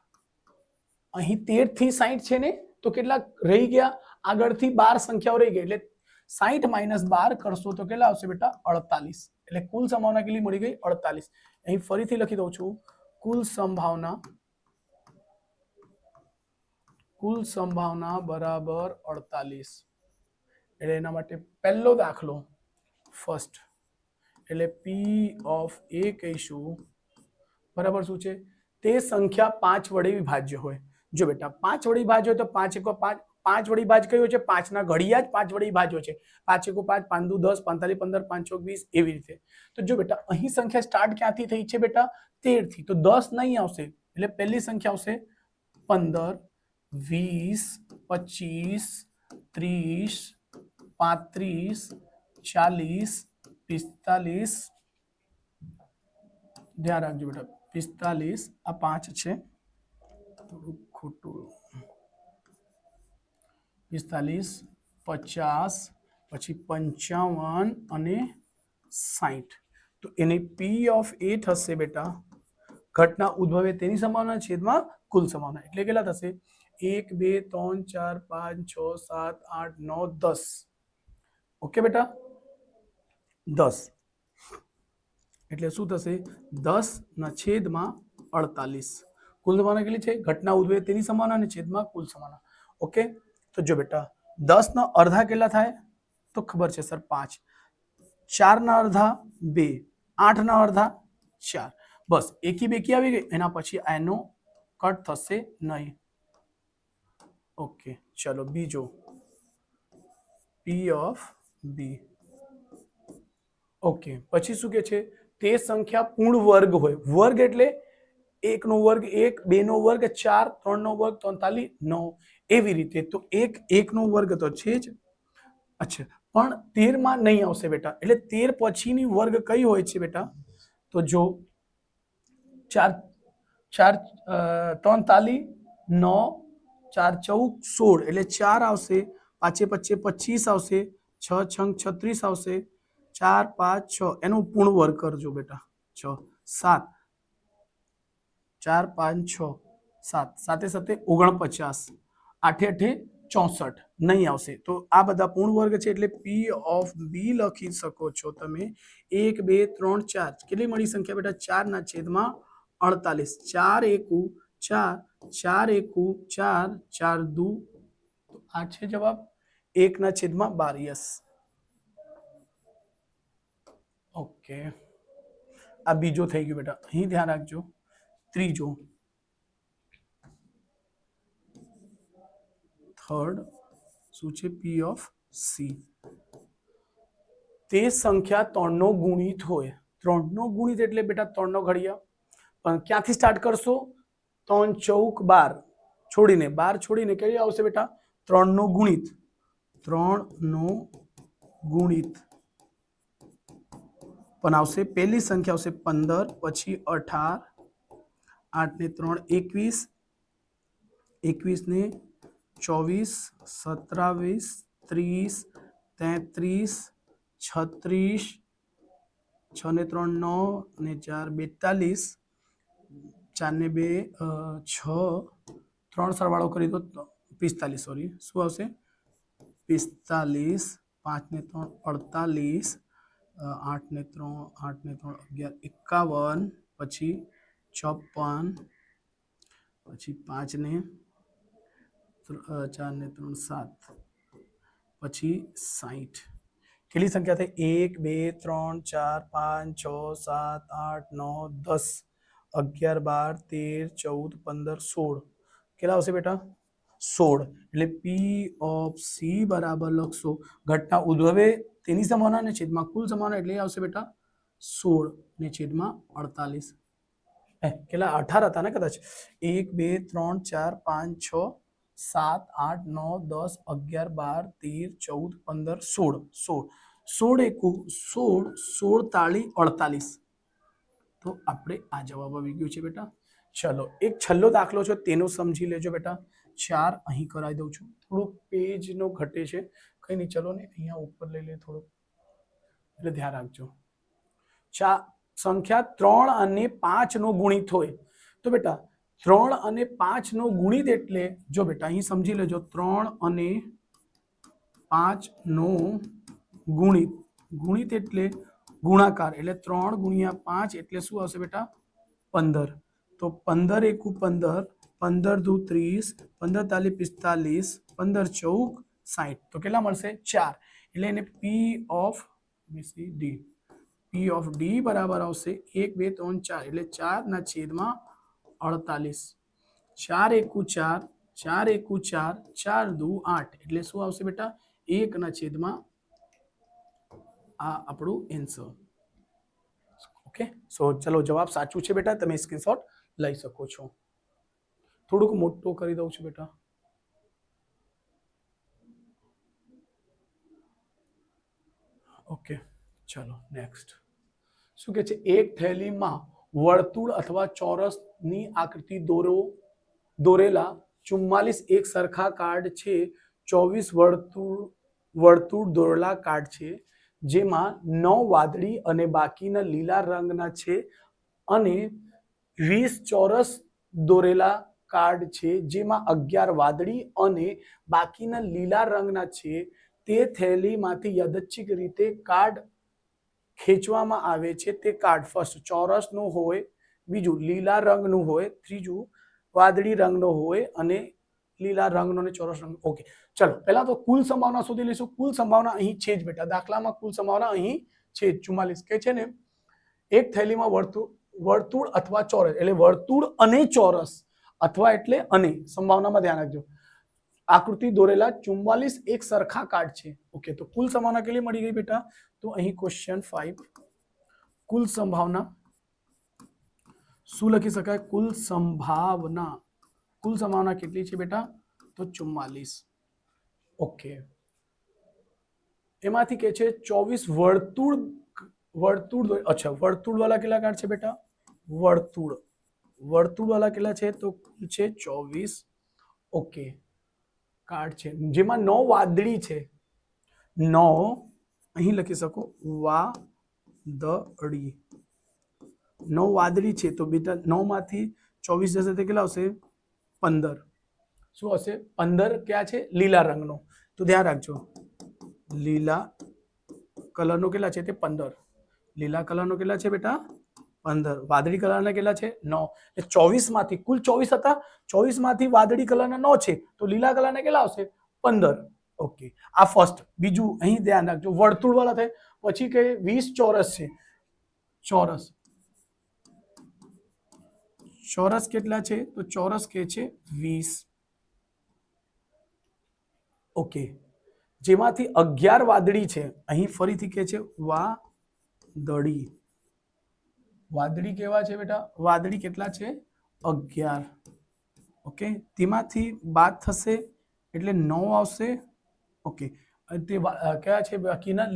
અહીં 13 થી 60 છે ને, તો કેટલા રહી ગયા? આગળથી 12 સંખ્યાઓ રહી ગઈ, એટલે 60 - 12 કરશો તો કેટલા આવશે બેટા? 48. એટલે કુલ સંભાવના કેટલી મળી ગઈ? 48. અહીં ફરીથી લખી દઉં છું, કુલ સંભાવના બરાબર 48. એટલે એના માટે પહેલો દાખલો ફર્સ્ટ, એટલે પી ઓફ એ કહીશું બરાબર શું છે? તે સંખ્યા 5 વડે વિભાજ્ય હોય. જો બેટા 5 વડે વિભાજ્ય હોય તો 5 × 5, 5 વડે વિભાજ્ય કયું છે? 5 ના ઘડિયા જ 5 વડે વિભાજ્ય છે. 5 × 5, 5 દુ 10, 45, 15, 5 ચોક 20 એવી રીતે. તો જો બેટા અહીં સંખ્યા સ્ટાર્ટ ક્યાંથી થઈ છે બેટા? 13 થી. તો 10 નહીં આવશે, એટલે પહેલી સંખ્યા આવશે 15, 20, 25, 30, 35, 40, 45, ધ્યાન રાખજો બેટા 45 આ 5 છે, થોડું ખોટું 45, 50, પછી 55 અને 60. તો એની પી ઓફ એ થશે બેટા ઘટના ઉદ્ભવે તેની સંભાવના છેદમાં કુલ સંભાવના, એટલે કેટલા થશે 1 2 3 4 5 6 7 8 9 10. ઓકે બેટા 10 એટલે શું થશે 10 ના છેદમાં 48. કુલ સંભાવના કેટલી છે ઘટના ઉદ્ભવે તેની સંભાવના અને છેદમાં કુલ સંભાવના. ઓકે તો જો બેટા 10 ના અડધા કેટલા થાય તો ખબર છે સર 5, 4 ના અડધા 2, 8 ના અડધા 4. બસ એકી બેકી આવી ગઈ, એના પછી એનો કટ થશે નહીં. ઓકે ચલો બીજો પી ઓફ બી. ઓકે પછી શું કે છે તે સંખ્યા પૂર્ણ વર્ગ હોય, વર્ગ એટલે 1 નો વર્ગ 1, 2 નો વર્ગ 4, 3 નો વર્ગ 43, 9 એવી રીતે. તો 1 નો વર્ગ તો છે જ. અચ્છા પણ 13 માં નહીં આવશે બેટા, એટલે 13 પછીની વર્ગ કઈ હોય છે બેટા તો જો 4 4 43, 9, 4 14, 16 એટલે 4 આવશે, 5 5 25 આવશે, 6 6 36 આવશે, 4 5 6 એનું પૂર્ણ વર્ગ કરજો બેટા 6 7 4 5 6 7 7 7 49, 8 8 64 નહીં આવશે. તો આ બધા પૂર્ણ વર્ગ છે એટલે પી ઓફ બી લખી શકો છો તમે 1 2 3 4. કેટલી મળી સંખ્યા બેટા 4 ના છેદમાં 48. 4 એકુ 4, 4 એકુ 4, 4 દુ, તો આ છે જવાબ 1 ના છેદમાં 12. યસ ઓકે આ બીજો થઈ ગયો બેટા, અહીં ધ્યાન રાખજો. ત્રીજો થર્ડ શું છે પી ઓફ સી. તે સંખ્યા 3 નો ગુણિત હોય, 3 નો ગુણિત એટલે બેટા 3 નો ઘડિયા, પણ ક્યાંથી સ્ટાર્ટ કરશો 3 ચૌક 12 છોડીને, 12 છોડીને કઈ આવશે બેટા 3 નો ગુણિત, 3 નો ગુણિત પણ આવશે. પહેલી સંખ્યા આવશે 15, પછી 18, 8 ને 3 21, 21 ને 24, 27, 30, 33, 36, 6 ને 3 9 ને 4 42, 4 ને 2 6, 3 સરવાળો કરી દો 45, સોરી શું આવશે 45, 5 ને 3 48, 8 ને 3 11 51, પછી 54, પછી 5 ને 4 ને 3 7, પછી 60. કેટલી સંખ્યા થઈ 1 2 3 4 5 6 7 8 9 10 11 12 13 14 15 16. કેટલા આવશે બેટા 16. એટલે પી ઓફ સી બરાબર લખશો ઘટના ઉદ્ભવે તેની સંભાવના અને છેદમાં કુલ સંભાવના, એટલે આવશે બેટા 16 ને છેદમાં 48. કેટલા 18 હતા ને કદાચ 1 2 3 4 5 6 7 8 9 10 11 12 13 14 15 16 16 16 એકુ 16, 16 તાળી 48. તો આપણે આ જવાબ આવી ગયો છે બેટા. ચલો એક છેલ્લો દાખલો છે તેનો સમજી લેજો બેટા. 4 અહીં કરાવી દઉં છું, થોડુંક પેજનો ઘટે છે, કઈ નહીં ચલો ને અહીંયા ઉપર લઈ લે થોડુંક, એટલે ધ્યાન રાખજો. સંખ્યા 3 અને 5 નો ગુણિત હોય તો બેટા 3 અને 5 નો ગુણિત એટલે જો બેટા અહીં સમજી લેજો 3 અને 5 નો ગુણિત, ગુણિત એટલે ગુણાકાર, એટલે 3 ગુણ્યા 5 એટલે શું આવશે બેટા 15. તો 15 એકુ 15, 15 દુ 30, 15 તાલી 45, 15 ચૌક 60. તો કેટલા મળશે 4. એટલે એને પી of D, P of D બરાબર આવશે 1 2 3 4 એટલે 4 ના છેદમાં 48. 4 એકુ 4, 4 એકુ 4, 4 દુ 8 એટલે શું આવશે બેટા 1 ના છેદમાં આ આપણું એન્સર. ઓકે સો ચલો જવાબ સાચું છે બેટા, તમે સ્ક્રીનશોટ લઈ શકો છો. થોડુંક મોટું કરી દઉં છું બેટા. ઓકે, ચલો નેક્સ્ટ. શું કે છે? એક થેલીમાં વર્તુળ અથવા ચોરસની આકૃતિ દોરેલા 44 એક સરખા કાર્ડ છે. 24 વર્તુળ દોરેલા કાર્ડ છે, જેમાં 9 વાદળી અને બાકીના લીલા રંગના છે, અને 20 ચોરસ દોરેલા કાર્ડ છે, જેમાં 11 વાદળી અને બાકીના લીલા રંગના છે. તે થેલીમાંથી યાદચ્છિક રીતે કાર્ડ ખેંચવામાં આવે છે. તે કાર્ડ ફર્સ્ટ ચોરસનું હોય, બીજું લીલા રંગનું હોય, ત્રીજું વાદળી રંગનો હોય, અને લીલા રંગનો અને ચોરસ રંગ. ઓકે, ચલો પહેલા તો કુલ સંભાવના શોધી લઈશું. કુલ સંભાવના અહીં છે જ બેટા, દાખલામાં કુલ સંભાવના અહીં છે 44 કે છે ને. એક થેલીમાં વર્તુળ અથવા ચોરસ, એટલે વર્તુળ અને ચોરસ, અથવા એટલે અને, સંભાવનામાં ધ્યાન રાખજો, આકૃતિ દોરેલા 44 એક સરખા કાર્ડ છે. ઓકે, તો કુલ સંભાવના કેટલી મળી ગઈ બેટા? તો અહીં ક્વેશ્ચન 5, કુલ સંભાવના શું લખી શકાય? કુલ સંભાવના કેટલી છે બેટા? તો 44. ઓકે, એમાંથી કે છે 24 વર્તુળ. અચ્છા, વર્તુળ વાળા કેટલા કાર્ડ છે બેટા? વર્તુળ વાળા કેટલા છે? તો કુલ છે 24. ઓકે, કાર્ડ છે, જેમાં 9 વાદળી છે. 9 અહીં લખી શકો, વાદળી. 9 વાદળી છે, તો બેટા 9 માંથી 24 જશે તો કેટલા આવશે? 15. શું હશે? 15 ક્યાં છે? લીલા રંગનો. તો ધ્યાન રાખજો, લીલા કલરનો કેટલા છે? તે 15. લીલા કલરનો કેટલા છે બેટા? 15. વાદળી કલરના કેટલા છે? 9. એટલે 24 માંથી, કુલ 24 હતા, 24 માંથી વાદળી કલરના 9 છે, તો લીલા કલરના કેટલા આવશે? 15. ઓકે, આ ફર્સ્ટ. બીજું અહીં ધ્યાન રાખજો, વર્તુળ વાળા થાય. પછી કે 20 ચોરસ છે. ચોરસ કેટલા છે? તો ચોરસ કે છે 20. ઓકે, જેમાંથી 11 વાદળી છે. અહીં ફરીથી કે છે વાદળી. વાદળી કેવા છે બેટા? વાદળી કેટલા છે? 11. ઓકે, તેમાંથી બાદ થશે એટલે 9 આવશે. ઓકે, તે કયા છે બાકીના?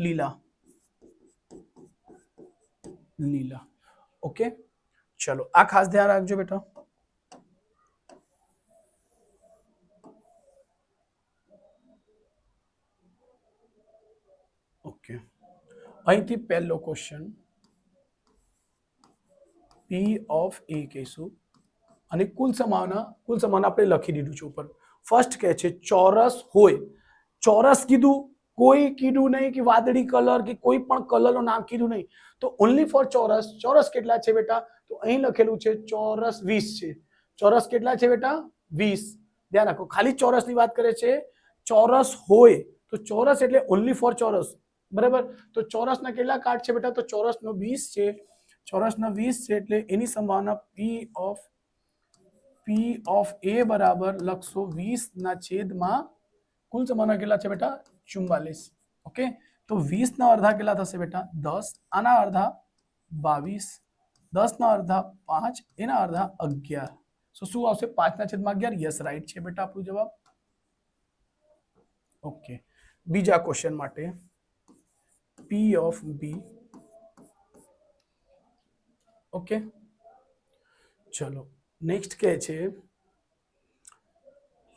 લીલા. ઓકે, ચલો આ ખાસ ધ્યાન રાખજો બેટા. ઓકે, અહીંથી પહેલો ક્વેશ્ચન P of A કહીશું, અને કુલ સંભાવના આપણે લખી દીધું છે ઉપર. ફર્સ્ટ કહે છે ચોરસ હોય. ચોરસ કીધું, કોઈ કીધું નહીં કે વાદળી કલર કે કોઈ પણ કલરનું નામ કીધું નહીં, તો ઓનલી ફોર ચોરસ. ચોરસ કેટલા છે બેટા? તો અહીં લખેલું છે ચોરસ 20 છે. ચોરસ કેટલા છે બેટા? 20. ધ્યાન રાખો, ખાલી ચોરસની વાત કરે છે. ચોરસ હોય તો ચોરસ એટલે ઓનલી ફોર ચોરસ, બરાબર? તો ચોરસના કેટલા કાર્ડ છે બેટા? તો ચોરસનો 20 છે. ચોરસના 20 છે, એટલે એની સંભાવના P of A બરાબર લખશો 20 ના છેદમાં કુલ સંભાવના કેટલા છે બેટા? 44. ઓકે, તો 20 ના અડધા કેટલા થશે બેટા? 10. આના અડધા 22. 10 ના અડધા 5. એના અડધા 11. શું આવશે? 5 ના છેદમાં 11. યસ, રાઈટ છે બેટા આપણો જવાબ. ઓકે, બીજા ક્વેશ્ચન માટે P of B. ઓકે, ચલો નેક્સ્ટ કહે છે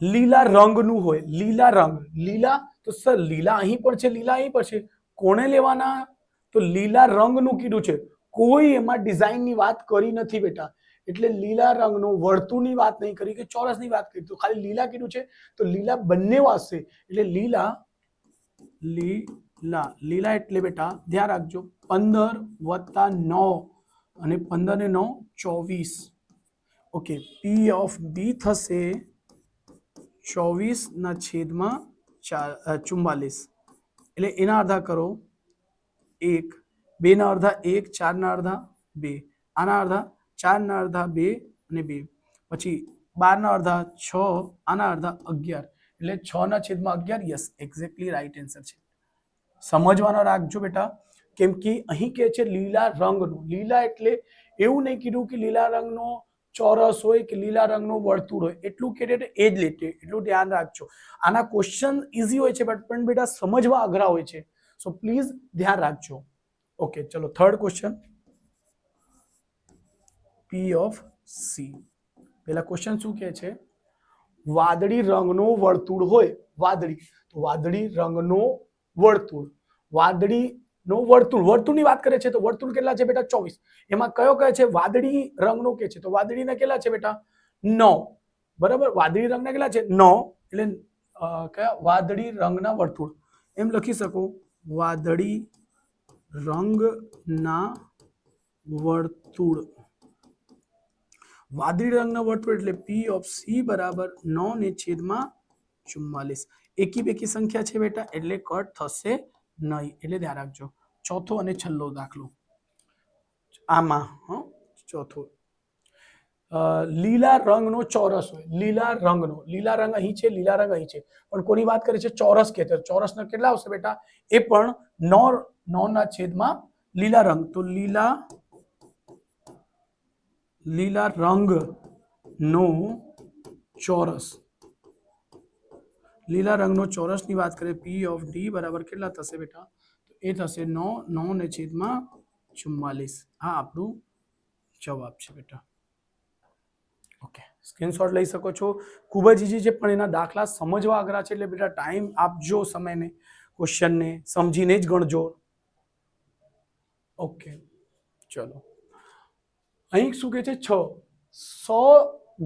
લીલા રંગનું હોય. લીલા રંગ, લીલા તો સર લીલા અહીં પણ છે, લીલા અહીં પણ છે. કોણે લેવાના? તો લીલા રંગનું કીધું છે, કોઈ એમાં ડિઝાઇનની વાત કરી નથી બેટા. એટલે લીલા રંગનું, વર્તુળની વાત નહીં કરી કે ચોરસની વાત કરી, તો ખાલી લીલા કીધું છે. તો લીલા બંને આવશે, એટલે લીલા એટલે બેટા ધ્યાન રાખજો 15 + 9, અને 15 ને 9 24. ઓકે, P of B થશે 24 ના છેદમાં 44. એટલે એના અડધા કરો 1, 2 ના અડધા 1, 4 ના અડધા 2, આના અડધા 4 ના અડધા 2 અને 2, પછી 12 ના અડધા 6, આના અડધા 11. એટલે 6 ના છેદમાં 11. યસ, એક્ઝેક્ટલી રાઈટ આન્સર છે. સમજવાનો રાખજો બેટા, કેમ કે અહીં કે છે લીલા રંગનું. લીલા એટલે એવું નહીં કીધું કે લીલા રંગનો ચોરસ હોય કે લીલા રંગનું વર્તુળ હોય, એટલું કે એ જ લેટે. એટલું ધ્યાન રાખજો. આના ક્વેશ્ચન ઈઝી હોય છે, પણ બેટા સમજવા અઘરા હોય છે. સો પ્લીઝ ધ્યાન રાખજો. ઓકે, ચલો third question, P of C. પેલા ક્વેશ્ચન શું કહે છે? વાદળી રંગનો વર્તુળ હોય, વાદળી રંગનો વર્તુળ, વર્તુળની વાત કરે છે. તો વર્તુળ કેટલા છે બેટા? 24. એમાં કયો કહે છે? વાદળી રંગનો કે છે, તો વાદળીના કેટલા છે બેટા? 9. બરાબર, વાદળી રંગના કેટલા છે? 9. એટલે કયા? વાદળી રંગના વર્તુળ, એમ લખી શકો, વાદળી રંગના વર્તુળ. વાદળી રંગના વર્તુળ એટલે પી ઓફ સી બરાબર 9/44. એકી બેકી સંખ્યા છે બેટા, એટલે કટ થશે નહીં, એટલે ધ્યાન રાખજો. ચોથો અને છેલ્લો દાખલો આમાં, ચોથો, લીલા રંગનો ચોરસ હોય, લીલા રંગ અહીં છે, લીલા રંગ અહીં છે, પણ કોની વાત કરે છે? ચોરસ કે છે. ચોરસના કેટલા આવશે બેટા? એ પણ 9/, લીલા રંગ. તો લીલા રંગનો ચોરસ, લીલા રંગનો ચોરસની વાત કરીએ, પી ઓફ ડી બરાબર કેટલા થશે બેટા? તો એ થશે 9/44. આ આપણું જવાબ છે બેટા. ઓકે, સ્ક્રીનશોટ લઈ શકો છો. ખૂબ જ ઈઝી છે, પણ એના દાખલા સમજવા અઘરા છે, એટલે બેટા ટાઈમ આપજો, સમયને, ક્વેશ્ચનને સમજીને જ ગણજો. ઓકે, ચલો અહીં શું કહે છે? 100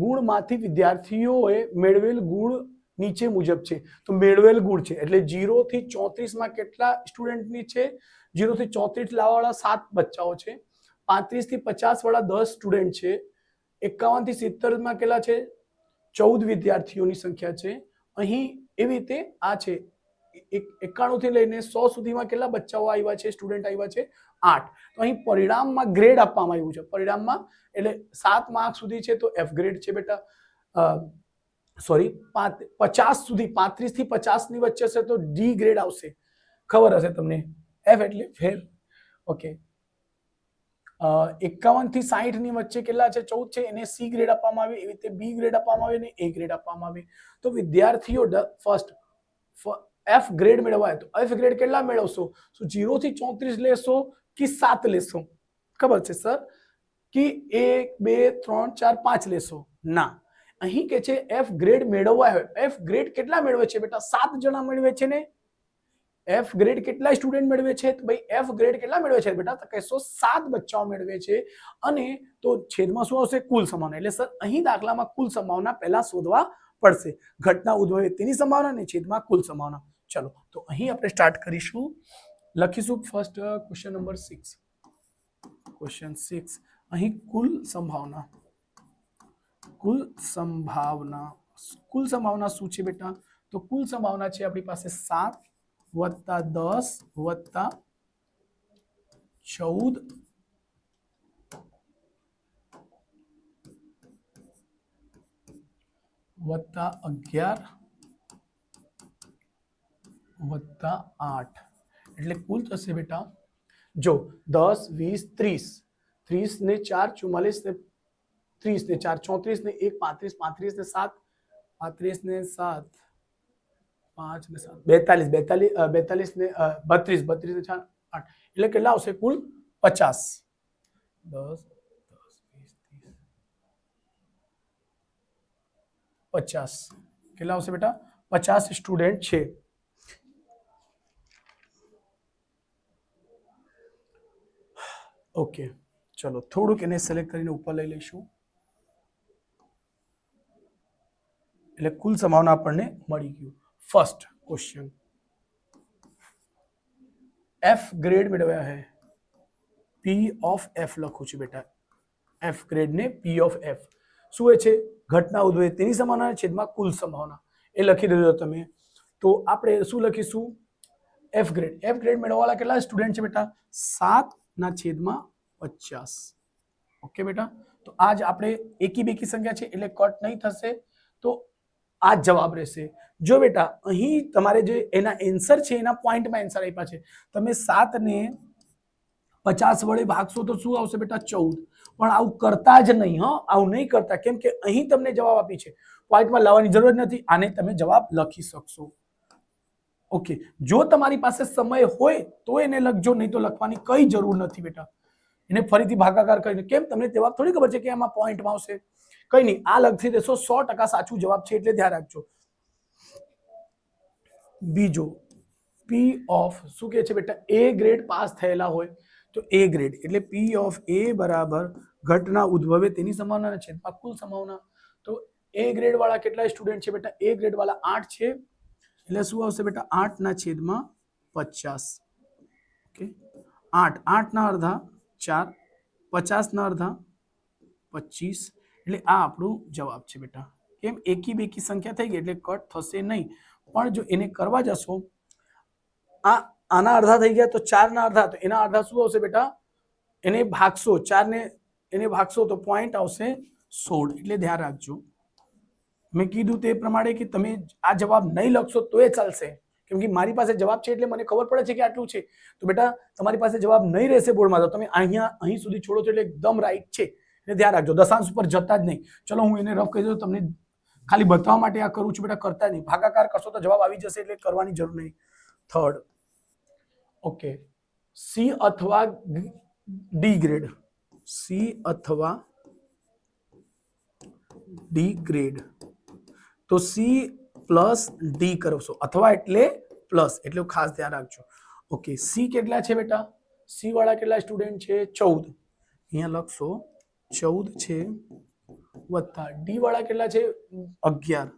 ગુણમાંથી વિદ્યાર્થીઓએ મેળવેલ ગુણ નીચે મુજબ છે. તો મેળવેલ ગુણ છે એટલે 0 થી 34 કેટલા સ્ટુડન્ટની છે? 0 થી 34 લાવવાવાળા 7 બચ્ચાઓ છે. 35 થી 50 વાળા 10 સ્ટુડન્ટ છે. 51 થી 70 કેટલા છે? 14 વિદ્યાર્થીઓની સંખ્યા છે. અહીં એવી રીતે આ છે 91 થી લઈને 100 સુધીમાં કેટલા બચ્ચાઓ આવ્યા છે, સ્ટુડન્ટ આવ્યા છે? 8. તો અહીં પરિણામમાં ગ્રેડ આપવામાં આવ્યું છે. પરિણામમાં એટલે 7 માર્ક સુધી છે તો એફ ગ્રેડ છે બેટા. સોરી, 50 સુધી, 35 થી 50 ની વચ્ચે છે તો ડી ગ્રેડ આવશે. ખબર હશે તમને, એફ એટલે ફેલ. ઓકે, 51 થી 60 ની વચ્ચે કેટલા છે? 14 છે, એને સી ગ્રેડ આપવામાં આવે. એવી રીતે બી ગ્રેડ આપવામાં આવે અને એ ગ્રેડ આપવામાં આવે. તો વિદ્યાર્થીઓ ફર્સ્ટ એફ ગ્રેડ મેળવાય તો એફ ગ્રેડ કેટલા મેળવશો? 0 થી 34 લેશો કે 7 લેશો? ખબર છે સર કે 1 2 3 4 5 લેશો? ના, અહીં કે છે એફ ગ્રેડ મેળવવા હોય. એફ ગ્રેડ કેટલા મેળવે છે બેટા? 7 જણા મેળવે છે ને. એફ ગ્રેડ કેટલા સ્ટુડન્ટ મેળવે છે? તો ભાઈ એફ ગ્રેડ કેટલા મેળવે છે બેટા? તો કહેશો 7 બચ્ચાઓ મેળવે છે. અને તો છેદમાં શું આવશે? કુલ સંભાવના. એટલે સર અહીં દાખલામાં કુલ સંભાવના પહેલા શોધવા પડશે. ઘટના ઉદ્ભવે તેની સંભાવના અને છેદમાં કુલ સંભાવના. ચલો, તો અહીં આપણે સ્ટાર્ટ કરીશું. લખીશું ફર્સ્ટ ક્વેશ્ચન નંબર 6. ક્વેશ્ચન 6, અહીં કુલ સંભાવના શું છે બેટા? તો કુલ સંભાવના છે આપણી પાસે 7 વત્તા 10 વત્તા 14 વત્તા 11 વત્તા 8. એટલે કુલ થશે બેટા, જો 10 20 30, 30 ને 4 44 ને 30 ને 4 34 ને 1 35, 35 ને 7 35 ને 7 5 ને 7 42, 42 ને 32, 32 ને 4 8. એટલે કેટલા આવશે કુલ? 50. 10 10 20 30 50. કેટલા આવશે બેટા? 50 સ્ટુડન્ટ છે. ઓકે, ચલો થોડુંક એને સિલેક્ટ કરીને ઉપર લઈ લઈશું. એટલે કુલ સંભાવના આપણને મળી ગયું. ફર્સ્ટ ક્વેશ્ચન, એફ ગ્રેડ મેળવ્યા है, પી ઓફ એફ લખું છું બેટા. એફ ગ્રેડ ને પી ઓફ એફ શું હોય છે? ઘટના ઉદ્ભવે તેની સંભાવના છેદમાં કુલ સંભાવના. એ લખી દેજો તમે. તો આપણે શું લખીશું? F grade. એફ ગ્રેડ મેળવવાળા કેટલા સ્ટુડન્ટ છે બેટા? 7/50. ઓકે બેટા, તો આજ આપણે એકી બેકી સંખ્યા છે એટલે કટ નહીં થશે, તો આ જ જવાબ રહેશે. જો બેટા અહીં તમારે જે એના આન્સર છે એના પોઈન્ટમાં આન્સર આપ્યા છે, તમે 7 ને 50 વડે ભાગશો તો શું આવશે બેટા? 14. પણ આવું કરતા જ નહીં, આવું નહીં કરતા. કેમ કે અહીં તમને જવાબ આપી છે, પોઈન્ટમાં લાવવાની જરૂર નથી. આને તમે જવાબ લખી શકશો. ઓકે, જો તમારી પાસે સમય હોય તો એને લખજો, નહીં તો લખવાની કઈ જરૂર નથી બેટા. એને ફરીથી ભાગાકાર કરીને કેમ, તમને જવાબ થોડી ખબર છે કે આમાં પોઈન્ટમાં આવશે? કઈ નહીં, આ લખી દેશો, 100% સાચું જવાબ છે, એટલે ધ્યાન રાખજો. બીજો પી ઓફ શું કહે છે બેટા? એ ગ્રેડ પાસ થયેલા હોય તો એ ગ્રેડ એટલે પી ઓફ એ બરાબર ઘટના ઉદ્ભવે તેની સંભાવના છેદમાં કુલ સંભાવના. તો એ ગ્રેડ વાળા કેટલા સ્ટુડન્ટ છે બેટા? એ ગ્રેડ વાળા 8 છે, એટલે શું આવશે બેટા? 8/50. ઓકે, 8 8 ના અડધા 4, 50 ના અડધા 25, એટલે આ આપણું જવાબ છે બેટા. કેમ? એકી બેકી સંખ્યા થઈ ગઈ એટલે કટ થશે નહીં. પણ જો એને કરવા જશો, આના અડધા થઈ ગયા તો 4 ના અડધા, તો એના અડધા શું આવશે બેટા? એને ભાગશો, 4 ને એને ભાગશો તો પોઈન્ટ આવશે 16. એટલે ધ્યાન રાખજો, મેં કીધું તે પ્રમાણે કે તમે આ જવાબ નહીં લખશો તો એ ચાલશે, કેમ કે મારી પાસે જવાબ છે એટલે મને ખબર પડે છે કે આટલું છે. તો બેટા તમારી પાસે જવાબ નહીં રહેશે બોર્ડમાં તો તમે અહીં સુધી છોડો છો એટલે એકદમ રાઈટ છે, એટલે ધ્યાન રાખજો. દશાંશ ઉપર જતા જ નહીં. ચલો હું એને રફ કહી દઉં, તમને ખાલી બતાવવા માટે આ કરું છું બેટા, કરતા નહીં. ભાગાકાર કરશો તો જવાબ આવી જશે, એટલે કરવાની જરૂર નહીં. થર્ડ, ઓકે, સી અથવા ડી ગ્રેડ. સી અથવા ડી ગ્રેડ, તો સી પ્લસ ડી કરશો, અથવા એટલે પ્લસ, એટલે ખાસ ધ્યાન રાખજો. ઓકે, સી કેટલા છે બેટા? સી વાળા કેટલા સ્ટુડન્ટ છે? 14. અહીંયા લખશો 14 છે, વત્તા ડી વાળા કેટલા છે? 11.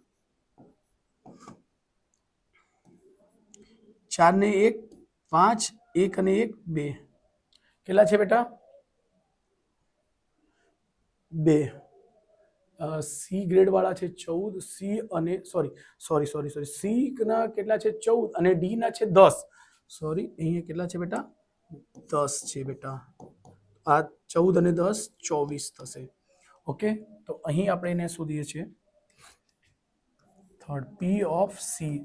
4 ને 1 5, 1 અને 1 2, કેટલા છે બેટા? 2. સી ગ્રેડ વાળા છે 14, સી અને સોરી સી ના કેટલા છે? 14 અને ડી ના છે 10. સોરી, અહીંયા કેટલા છે બેટા? 10 છે બેટા. આ 14 અને 10 24 થશે. ઓકે, તો અહીં આપણે એને શોધીએ છીએ. Third, P of C.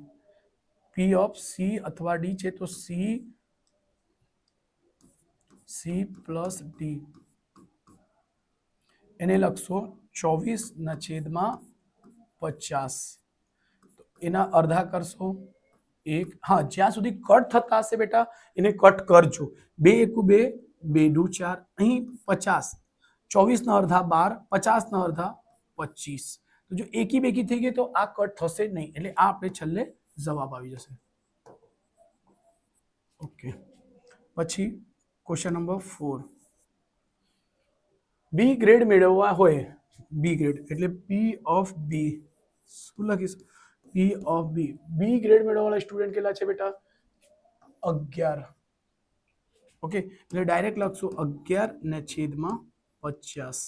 P of C અથવા ડી છે, તો સી પ્લસ ડી, એને લખશો 24/50. તો એના અડધા કરશો 1. હા, જ્યાં સુધી કટ થતા હશે બેટા એને કટ કરજો. 2 × 2 2 × 4, અહીં 50. 24 ના અડધા 12, 50 ના અડધા 25. તો જો એકી બેકી થઈ ગઈ તો આ કટ થશે જ નહીં, એટલે આ આપણે છેલ્લે જવાબ આવી જશે. ઓકે, પછી ક્વેશ્ચન નંબર 4. બી ગ્રેડ મેળવવા હોય, બી ગ્રેડ એટલે પી ઓફ બી, શું લખીશ? P of B. B grade મેળવવાના સ્ટુડન્ટ કેટલા છે બેટા? 11. ઓકે, એટલે ડાયરેક્ટ લખશું 11/50.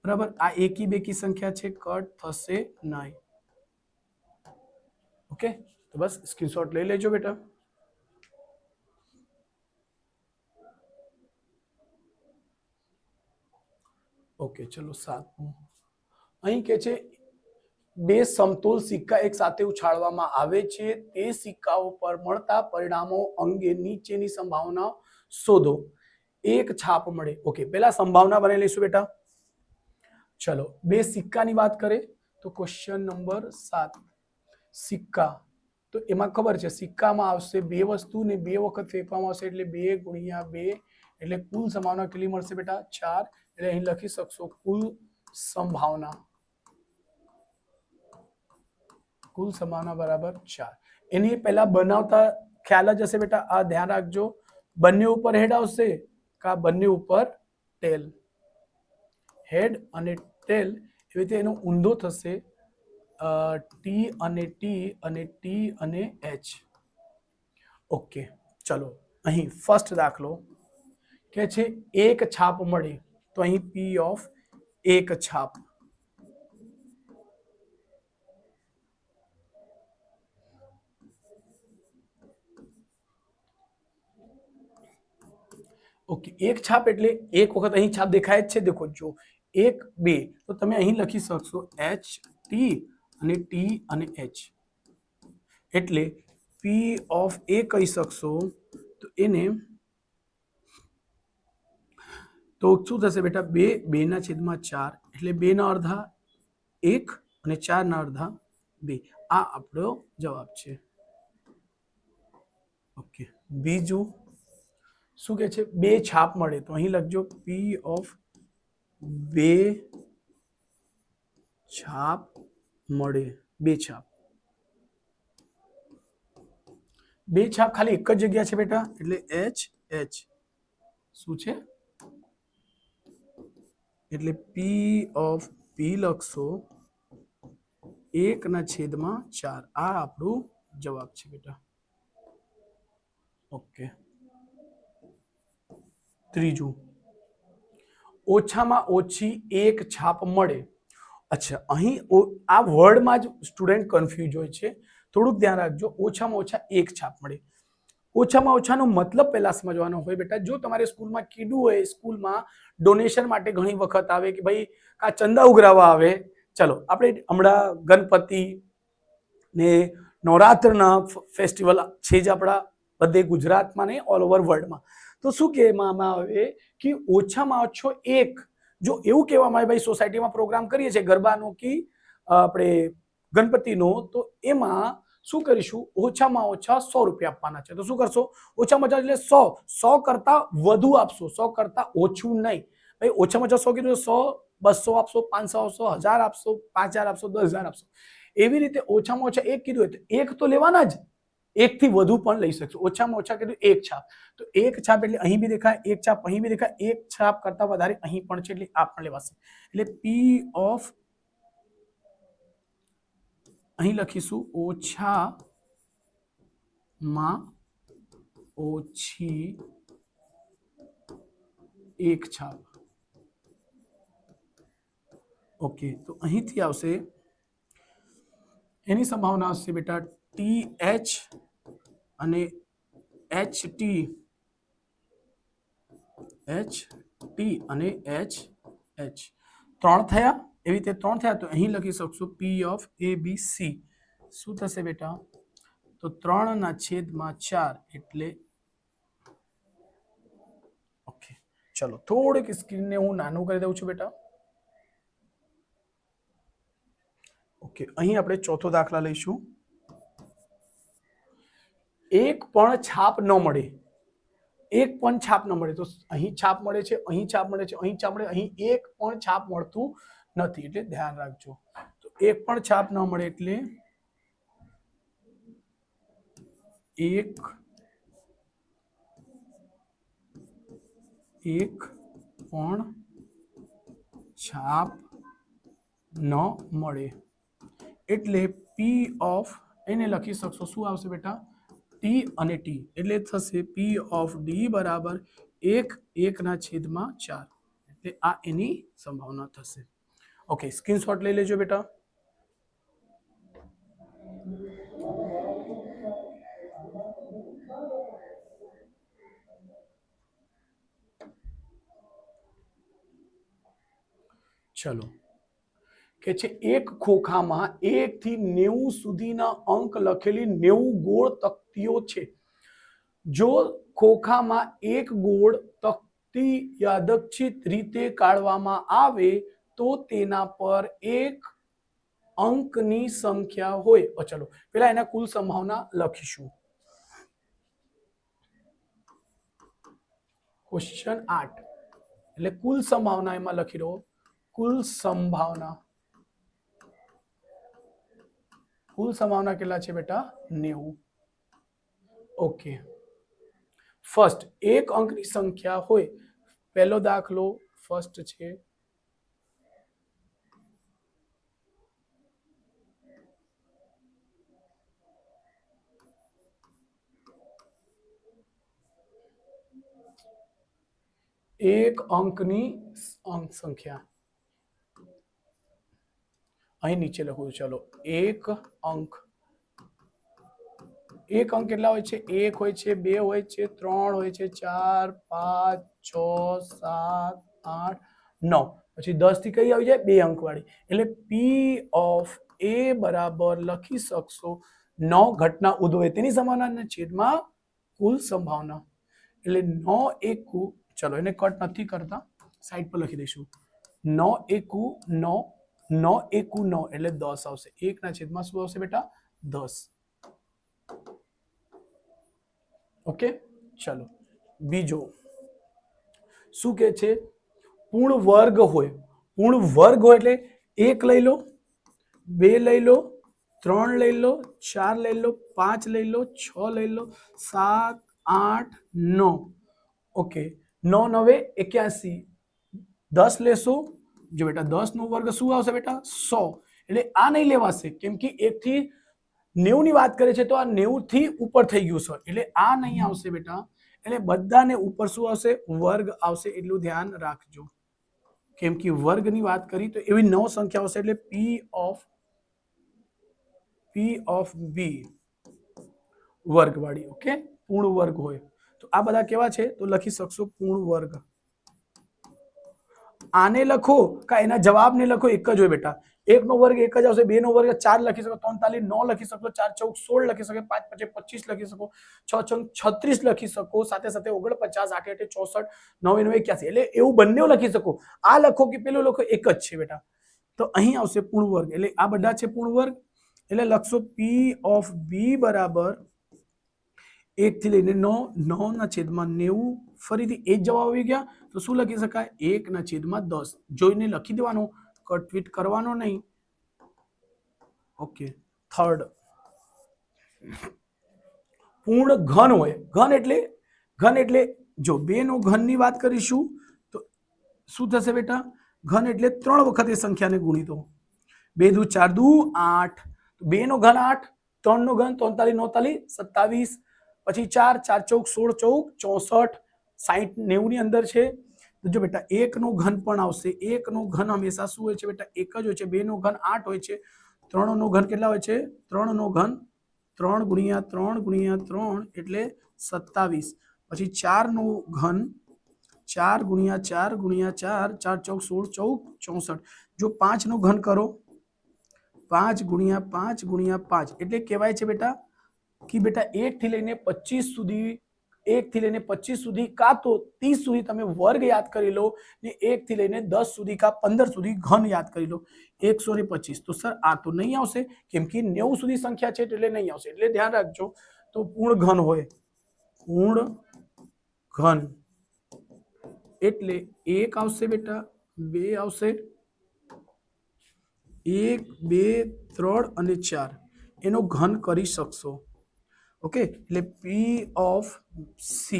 બરાબર, આ એકી બેકી સંખ્યા છે, કટ થશે નહીં. ઓકે, તો બસ સ્ક્રીનશોટ લઈ લેજો બેટા. ઓકે, ચલો 7. અહીં કે છે 2 સમતોલ સિક્કા એક સાથે ઉછાળવામાં આવે છે, તે સિક્કાઓ પર મળતા પરિણામો અંગે નીચેની સંભાવના શોધો. એક છાપ મળે. ઓકે, પહેલા સંભાવના બનાવી લઈશું બેટા. ચલો, 2 સિક્કાની વાત કરીએ તો ક્વેશ્ચન નંબર 7. સિક્કા, તો એમાં ખબર છે સિક્કામાં આવશે 2 વસ્તુ ને 2 વખત ફેંકવામાં આવશે, એટલે 2 × 2, એટલે કુલ સંભાવના કેટલી મળશે બેટા? 4. એટલે અહીં લખી શકશો કુલ સંભાવના. કુલ સંભાવના બરાબર 4. એની પહેલા બનાવતા ખ્યાલ જ હશે બેટા, આ ધ્યાન રાખજો. બંને ઉપર હેડ આવશે કે બંને ઉપર ટેલ? હેડ અને ટેલ, એવી રીતે એનો ઊંધો થશે ટી અને ટી અને ટી અને એચ. ઓકે, ચલો અહીં ફર્સ્ટ દાખલો કે છે એક છાપ મળે, તો અહીં પી ઓફ એક છાપ. ઓકે, એક છાપ એટલે એક વખત અહીં છાપ દેખાય જ છે, દેખો જો 1 2, તો તમે અહીં લખી શકશો એચ ટી અને ટી અને એચ, એટલે પી ઓફ એ કહી શકશો. તો એને તો શું થશે બેટા? 2 2/4, એટલે 2 ના અડધા 1 અને 4 ના અડધા 2. આ આપણો જવાબ છે. ઓકે, બીજું શું કે છે? બે છાપ મળે, તો અહીં લખજો પી ઓફ બે છાપ મળે. બે છાપ, બે છાપ ખાલી એક જ જગ્યા છે બેટા, એટલે એચ એચ શું છે? એટલે પી ઓફ પી લખશો 1/4. આ આપણું જવાબ છે બેટા. ઓકે, ત્રીજું, ઓછામાં ઓછી એક છાપ મળે. અચ્છા, અહીં આ વર્ડમાં જ સ્ટુડન્ટ કન્ફ્યુઝ હોય છે, થોડુંક ધ્યાન રાખજો. ઓછામાં ઓછા એક છાપ મળે, ઓછામાં ઓછાનો મતલબ પહેલા સમજવાનો હોય બેટા. જો તમારે સ્કૂલમાં કીધું હોય, સ્કૂલમાં ડોનેશન માટે ઘણી વખત આવે કે ભાઈ આ ચંદા ઉઘરાવા આવે, ચલો આપણે હમણાં ગણપતિ ને નવરાત્રના ફેસ્ટિવલ છે જ આપણા બધે ગુજરાતમાં ને ઓલ ઓવર વર્લ્ડમાં. તો શું કહેવામાં આવે કે ઓછામાં ઓછો એક, જો એવું કહેવામાં આવે ભાઈ સોસાયટીમાં પ્રોગ્રામ કરીએ છીએ ગરબાનો કે આપણે ગણપતિનો, તો એમાં શું કરીશું? ઓછામાં ઓછા 100 રૂપિયા આપવાના છે. તો શું કરશો? ઓછામાં ઓછા એટલે 100 કરતા વધુ આપશો, 100 કરતા ઓછું નહીં. ભાઈ ઓછામાં ઓછા 100 કીધું, 100, 200 આપશો, 500 આપશો, 1000 આપશો, 5000 આપશો, 10000 આપશો. એવી રીતે ઓછામાં ઓછા એક કીધું હોય તો એક તો લેવાના જ, એકથી વધુ પણ લઈ શકશો. ઓછામાં ઓછા કીધું એક છાપ, તો એક છાપ એટલે અહીં બી દેખાય, એક છાપ અહીં બી દેખાય, એક છાપ કરતા વધારે અહીં પણ છે, એટલે આ પણ લેવાશે. એટલે પી ઓફ અહીં લખીશું ઓછામાં ઓછી એક છાપ. ઓકે, તો અહીંથી આવશે, એની સંભાવના આવશે બેટા ટી એચ અને એચ ટી અને એચ એચ. 3 થયા. એવી રીતે 3 થયા, તો અહીં લખી શકશું પી ઓફ એ બી સી. શું થશે બેટા? તો 3/4 એટલે ઓકે. ચલો થોડીક સ્ક્રીનને હું નાનું કરી દઉં છું બેટા. ઓકે, અહીં આપણે ચોથો દાખલા લઈશું. એક પણ છાપ ન મળે, એક પણ છાપ ન મળે. તો અહીં છાપ મળે છે, અહીં છાપ મળે છે, અહીં છાપ મળે, અહીં એક પણ છાપ મળતું નથી, એટલે ધ્યાન રાખજો. તો એક પણ છાપ ન મળે એટલે એક પણ છાપ ન મળે એટલે પી ઓફ, એને લખી શકશો શું આવશે બેટા? ટી અને ટી, એટલે થશે પી ઓફ ડી બરાબર 1/4. એટલે આ એની સંભાવના થશે. ઓકે, સ્ક્રીનશોટ લઈ લેજો બેટા. ચલો, કે છે એક ખોખામાં 1 થી 90 સુધીના અંક લખેલી 90 ગોળ તકતીઓ છે. જો ખોખામાં એક ગોળ તકતી યાદચ્છિક રીતે કાઢવામાં આવે તો તેના પર એક અંકની સંખ્યા હોય. ચલો પેલા એના કુલ સંભાવના લખીશું. ક્વેશ્ચન 8 એટલે કુલ સંભાવના એમાં લખી દો. કુલ સંભાવના કેટલા છે બેટા? 90. ઓકે, ફર્સ્ટ એક અંકની સંખ્યા હોય. પહેલો દાખલો ફર્સ્ટ છે. એક અંકની અંક સંખ્યા અહીં નીચે લખું. ચલો, એક અંક કેટલા હોય છે? 1 હોય છે, 2 હોય છે, 3 હોય છે, 4, 5, 6, 7, 8, 9, પછી 10 થી કઈ આવી જાય? 2 અંક વાળી. એટલે પી ઓફ એ બરાબર લખી શકશો 9 ઘટના ઉદ્ભવે તેની સંભાવના છેદમાં કુલ સંભાવના. એટલે 9 એકુ, ચલો એને કટ નથી કરતા, સાઈડ પર લખી દઈશું. 9 એકુ 9, 9 એકુ 9 એટલે 10 આવશે. 1/10 શું આવશે બેટા? 10. ઓકે, ચલો બીજો શું કે છે, પૂર્ણ વર્ગ હોય. પૂર્ણ વર્ગ હોય એટલે 1 લઈ લો, 2 લઈ લો, 3 લઈ લો, 4 લઈ લો, 5 લઈ લો, 6 લઈ લો, 7, 8, 9. ઓકે, 9 9 81. 10 લેશો, જો બેટા 10 નો વર્ગ શું આવશે બેટા 100. એટલે આ નહીં લેવાશે કેમ કે 1 થી 90 ની વાત કરે છે તો આ 90 થી ઉપર થઈ ગયું છે એટલે આ નહીં આવશે બેટા. એટલે બધાને ઉપર શું આવશે, વર્ગ આવશે. એટલું ધ્યાન રાખજો કેમ કે વર્ગની વાત કરી તો એવી 9 સંખ્યા આવશે એટલે P of B વર્ગવાળી. ઓકે, પૂર્ણ વર્ગ હોય તો આ બધા કેવા છે તો લખી શકશો પૂર્ણ વર્ગ. આને લખો કા એના જવાબને લખો એક જ હોય બેટા. 1 નો વર્ગ 1 જ આવશે, 2 નો વર્ગ 4 લખી શકો, 3 તાલી 9 લખી શકો, 4 ચૌક 16 લખી શકો, 5 પચે 25 લખી શકો, 6 છંગ 36 લખી શકો, સાથે સાથે 49, 8 8 64, 9 9 81. એટલે એવું બંને લખી શકો. આ લખો કે પેલું લખો એક જ છે બેટા. તો અહીં આવશે પૂર્ણ વર્ગ. એટલે આ બધા છે પૂર્ણ વર્ગ. એટલે લખશો P of B બરાબર 1 થી લઈને 9, 9 ના છેદમાં 90. ફરીથી એ જ જવાબ આવી ગયા તો શું લખી શકાય 1 ના છેદમાં 10. જોઈને લખી દેવાનો, કટવીટ કરવાનો નહીં. ઓકે, થર્ડ પૂર્ણ ઘન હોય. ઘન એટલે જો 2 નો ઘનની વાત કરીશું તો શું થશે બેટા, ઘન એટલે 3 વખત એ સંખ્યાને ગુણી દો. 2 દુ 4 દુ 8, 2 નો ઘન 8, 3 નો ઘન 3 તાલી 9 તાલી 27, પછી 4 4 ચૌક 16 ચૌક 64, 60 90 ની અંદર છે. તો જો બેટા 1 નો ઘન પણ આવશે. 1 નો ઘન હંમેશા શું હોય છે બેટા, એક જ હોય છે. 2 નો ઘન 8 હોય છે. 3 નો ઘન કેટલા હોય છે, 3 નો ઘન 3 ગુણ્યા 3 ગુણ્યા 3 એટલે 27. પછી 4 નો ઘન 4 ગુણ્યા 4 ગુણ્યા 4, 4 ચૌક 16 ચૌક 64. જો 5 નો ઘન કરો 5 ગુણ્યા 5 ગુણ્યા 5 એટલે કહેવાય છે બેટા કે બેટા 1 થી લઈને 25 સુધી, 1 થી લઈને 25 સુધી કા તો 30 સુધી તમે વર્ગ યાદ કરી લો ને 1 થી લઈને 10 સુધી કા 15 સુધી ઘન યાદ કરી લો. 125. તો સર આ તો નહીં આવશે કેમ કે 90 સુધી સંખ્યા છે એટલે નહીં આવશે. એટલે ધ્યાન રાખજો. તો પૂર્ણ ઘન હોય, પૂર્ણ ઘન એટલે 1 આવશે બેટા, 2 આવશે, 1 2 3 અને 4 એનો ઘન કરી શકશો. ઓકે, એટલે P of C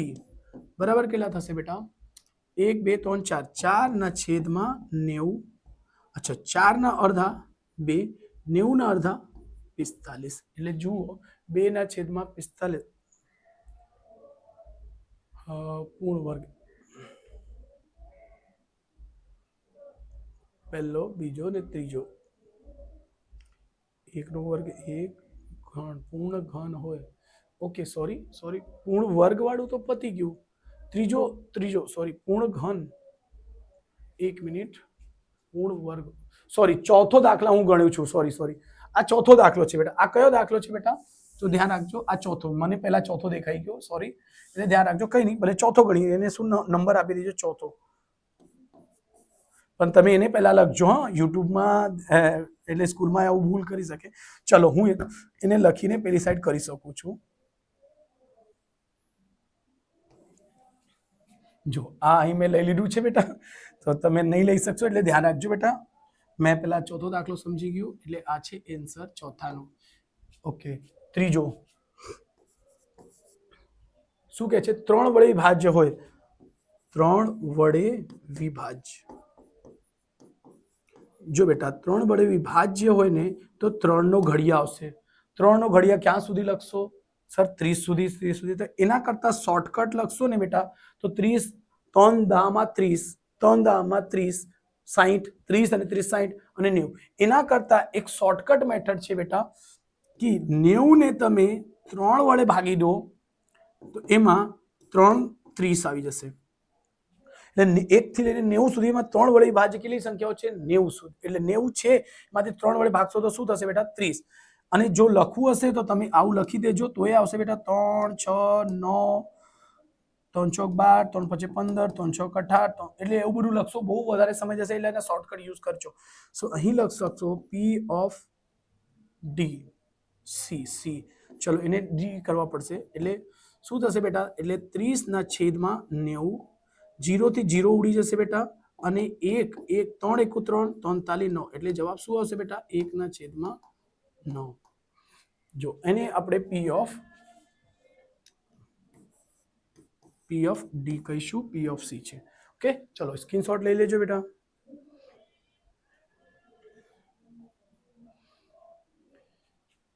બરાબર કેટલા થશે બેટા 1 2 3 4, 4 ના છેદમાં 90. અચ્છા, 4 ના અડધા 2, 90 ના અડધા 45. એટલે જુઓ 2 ના છેદમાં 45 પૂર્ણ વર્ગ. પહેલો, બીજો ને ત્રીજો. 1 નો વર્ગ 1 ઘન, પૂર્ણ ઘન હોય. ઓકે, સોરી પૂર્ણ વર્ગ વાળું તો પતી ગયું. ત્રીજો સોરી પૂર્ણ ઘન, 1 મિનિટ, પૂર્ણ વર્ગ સોરી ચોથો દાખલા હું ગણ્યું છું. સોરી આ ચોથો દાખલો છે બેટા. આ કયો દાખલો છે બેટા તો ધ્યાન રાખજો. આ ચોથો, મને પહેલા ચોથો દેખાઈ ગયો, સોરી. એટલે ધ્યાન રાખજો, કઈ નહીં ભલે ચોથો ગણીએ, એને શું નંબર આપી દેજો ચોથો, પણ તમે એને પહેલા લખજો. હા, યુટ્યુબમાં એટલે સ્કૂલમાં આવું ભૂલ કરી શકે. ચલો હું એને લખીને પેલી સાઈડ કરી શકું છું. જો આ અહીં મેં લઈ લીધું છે બેટા, તો તમે નહીં લઈ શકશો એટલે ધ્યાન રાખજો બેટા. મેં પેલા ચોથો દાખલો સમજી ગયો એટલે આ છે એન્સર ચોથાનો. ઓકે, ત્રીજો શું કે છે, 3 વડે વિભાજ્ય હોય. 3 વડે વિભાજ્ય, જો બેટા 3 વડે વિભાજ્ય હોય ને તો 3 નો ઘડિયા આવશે. 3 નો ઘડિયા ક્યાં સુધી લખશો સર 30 સુધી. તો એના કરતા શોર્ટકટ લખશો ને બેટા તો 30, 3 દામાં 30, 3 દામાં 30, 60, 30 અને 30 60 અને 90. એના કરતા એક શોર્ટકટ મેથડ છે બેટા કે 90 ને તમે 3 વડે ભાગી દો તો એમાં 3 30 આવી જશે. એટલે 1 થી લઈને 90 સુધીમાં 3 વડે વિભાજ્ય કેટલી સંખ્યાઓ છે 90 સુધી. એટલે 90 છે એમાંથી 3 વડે ભાગશો તો શું થશે બેટા 30. અને જો લખવું હશે તો તમે આવું લખી દેજો તો એ આવશે બેટા 3 6 9, 3 ચોક 12, 3 પચે 15, 3 ચોક 18. એટલે એવું બધું લખશો, બહુ વધારે સમય જશે એટલે એના શોર્ટકટ યુઝ કરજો. સો અહીં લખ શકશો P of D C. ચલો એને D કરવા પડશે એટલે શું થશે બેટા? એટલે 30/90, 0 થી 0 ઉડી જશે બેટા, અને 1 1 3 એકુ 3 43 9, એટલે જવાબ શું આવશે બેટા? 1/9. જો એને આપણે P of D કહીશું, P of C છે. ઓકે, ચલો સ્ક્રીનશોટ લઈ લેજો બેટા.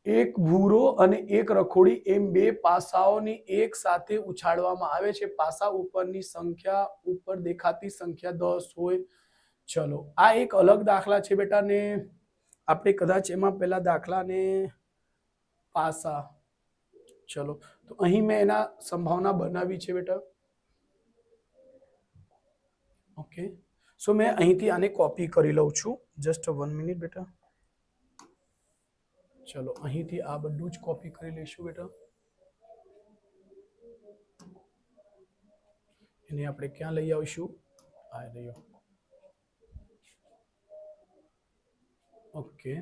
એક ભૂરો અને એક રખોડી એમ બે પાસાઓની એક સાથે ઉછાળવામાં આવે છે. પાસા ઉપરની સંખ્યા, ઉપર દેખાતી સંખ્યા 10 હોય. ચલો આ એક અલગ દાખલા છે બેટા, ને આપણે કદાચ એમાં પેલા દાખલાને પાસા, ચલો તો અહીં મેં એના સંભાવના બનાવી છે બેટા. ઓકે, સો મેં અહીંથી આને કોપી કરી લઉં છું. જસ્ટ 1 મિનિટ બેટા. ચલો અહીંથી આ બધું જ કોપી કરી લઈશું બેટા. એને આપણે ક્યાં લઈ આવીશું? આ રહ્યો. ઓકે,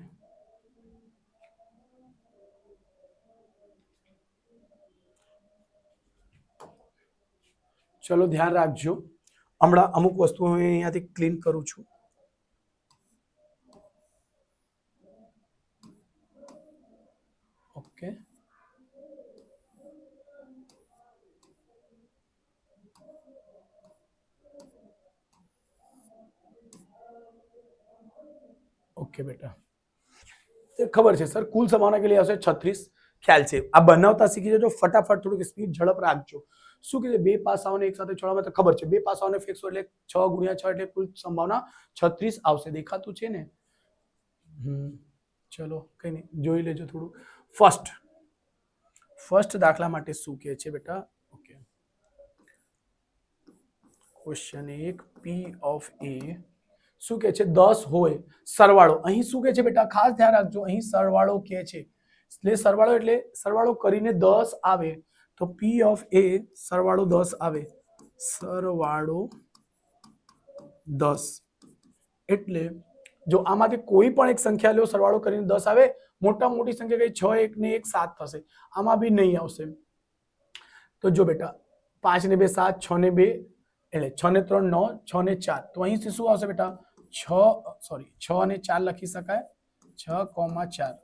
ચલો ધ્યાન રાખજો. હમણાં અમુક વસ્તુઓ હું અહીંયાથી ક્લીન કરું છું. ઓકે, ओके बेटा, खबर है सर कुल समाना के लिए આવશે 36. ખ્યાલ છે. આ બનાવતા શીખી જજો ફટાફટ, થોડુંક સ્પીડ ઝડપ રાખજો. શું કીધું? બે પાસાઓને એક સાથે જોડવામાં તો ખબર છે. બે પાસાઓને ફિક્સ એટલે 6 × 6 એટલે કુલ સંભાવના 36 આવશે. દેખાતું છે ને? ચલો કઈ નહીં, જોઈ લેજો થોડું. ફર્સ્ટ દાખલા માટે શું કહે છે બેટા? Okay, question 1 P of A શું કે છે? 10 હોય સરવાળો. અહીં શું કે છે બેટા? ખાસ ધ્યાન રાખજો, અહીં સરવાળો કે છે. એટલે સરવાળો કરીને 10 આવે તો P of A સરવાળો 10 આવે. સરવાળો 10 એટલે જો આમાંથી કોઈ પણ એક સંખ્યા લો, સરવાળો કરીને 10 આવે. મોટામાં મોટી સંખ્યા કઈ 6 1 ને 1 7 થશે. આમાં બી નહીં આવશે. તો જો બેટા 5 ને 2 7, 6 ને 2 એટલે 6 ને 3 9, 6 ને 4, તો અહીંથી શું આવશે બેટા? 6 અને 4 લખી શકાય. 6,4.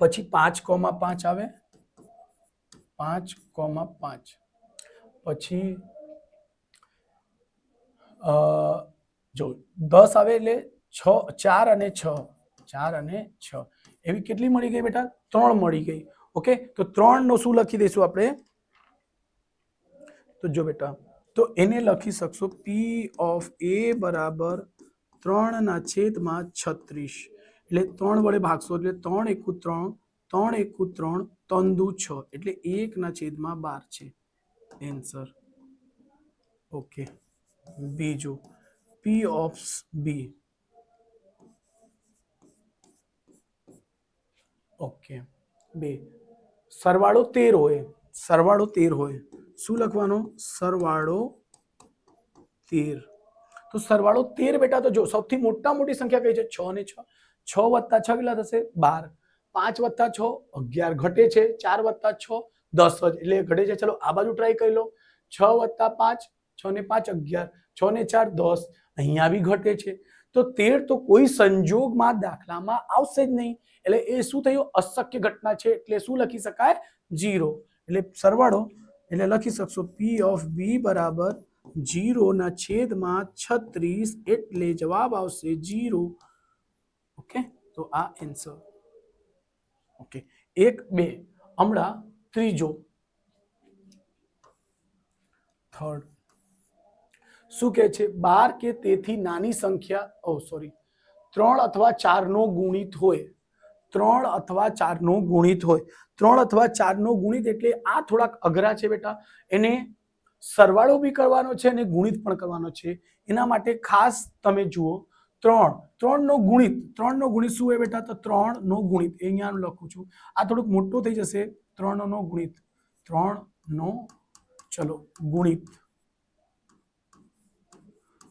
પછી 5,5 આવે. 5,5. પછી જો 10 આવે એટલે 6 4 અને 6 4 અને 6 એવી કેટલી મળી ગઈ બેટા? 3 મળી ગઈ. ઓકે, તો 3 નો શું લખી દઈશું આપણે? તો જો બેટા, તો એને લખી શકશો P of A બરાબર 3/36. એટલે 3 વડે ભાગશો એટલે 3 એકુ 3, 3 એકુ 3, 3 દુ 6 એટલે 1/12 છે આન્સર. ઓકે, બીજું P of B. ઓકે, 2 સરવાળો 13 હોય. સરવાળો 13 હોય. શું લખવાનો? સરવાળો 13. તો સરવાળો 13 બેટા, તો જો સૌથી મોટી સંખ્યા કઈ છે? 6 અને 6. 6 વત્તા 6 કેટલા થશે? 12. 5 વત્તા 6 11 ઘટે છે. 4 વત્તા 6 10 જ એટલે ઘટે છે. ચલો આ બાજુ ટ્રાય કરી લો. 6 વત્તા 5, 6 ને 5 11, 6 ને 4 10, અહીંયા બી ઘટે છે. તો 13 તો કોઈ સંજોગમાં દાખલામાં આવશે જ નહીં. એટલે એ શું થયું? અશક્ય ઘટના છે. એટલે શું લખી શકાય? 0. એટલે સરવાળો એટલે લખી શકશો P of B બરાબર 0/36 એટલે જવાબ આવશે 0. ઓકે, તો આ આન્સર. ઓકે, 1 2. હમણાં ત્રીજો, થર્ડ શું કહે છે? 12 કે તેથી નાની સંખ્યા 3 અથવા 4 નો ગુણિત હોય. 3 અથવા 4 નો ગુણિત હોય. 3 અથવા 4 નો ગુણિત એટલે આ થોડાક અઘરા છે બેટા. એને સરવાળો બી કરવાનો છે અને ગુણિત પણ કરવાનો છે. એના માટે ખાસ તમે જુઓ, 3 નો ગુણિત. 3 નો ગુણિત શું હોય બેટા? તો 3 નો ગુણિત અહીંયા લખું છું. આ થોડુંક મોટું થઈ જશે. 3 નો ગુણિત. 3 નો ચલો ગુણિત.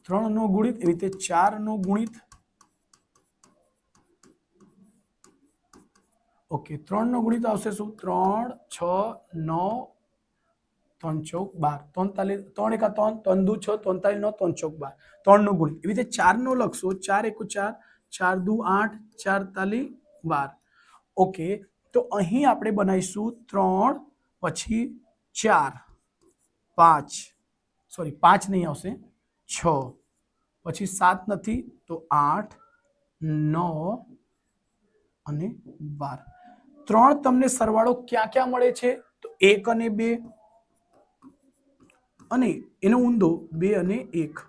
3 નો ગુણિત એવી રીતે 4 નો ગુણિત. ઓકે 3 નો ગુણિત આવશે શું 3 6 9 3 ચોક 12 43 3 એકા 3 3 દુ 6 43 9 3 ચોક 12 3 નો ગુણિત એવી રીતે 4 નો લખશો 4 એકુ 4 4 દુ 8 4 તાલી 12 ઓકે તો અહીં આપણે બનાવીશું 3 પછી 4 5 સોરી 5 નહીં આવશે 6 પછી 7 નથી તો 8 9 અને 12 3 તમને સરવાળો ક્યાં ક્યાં મળે છે તો 1 અને 2 અને એનો ઊંધો 2 અને 1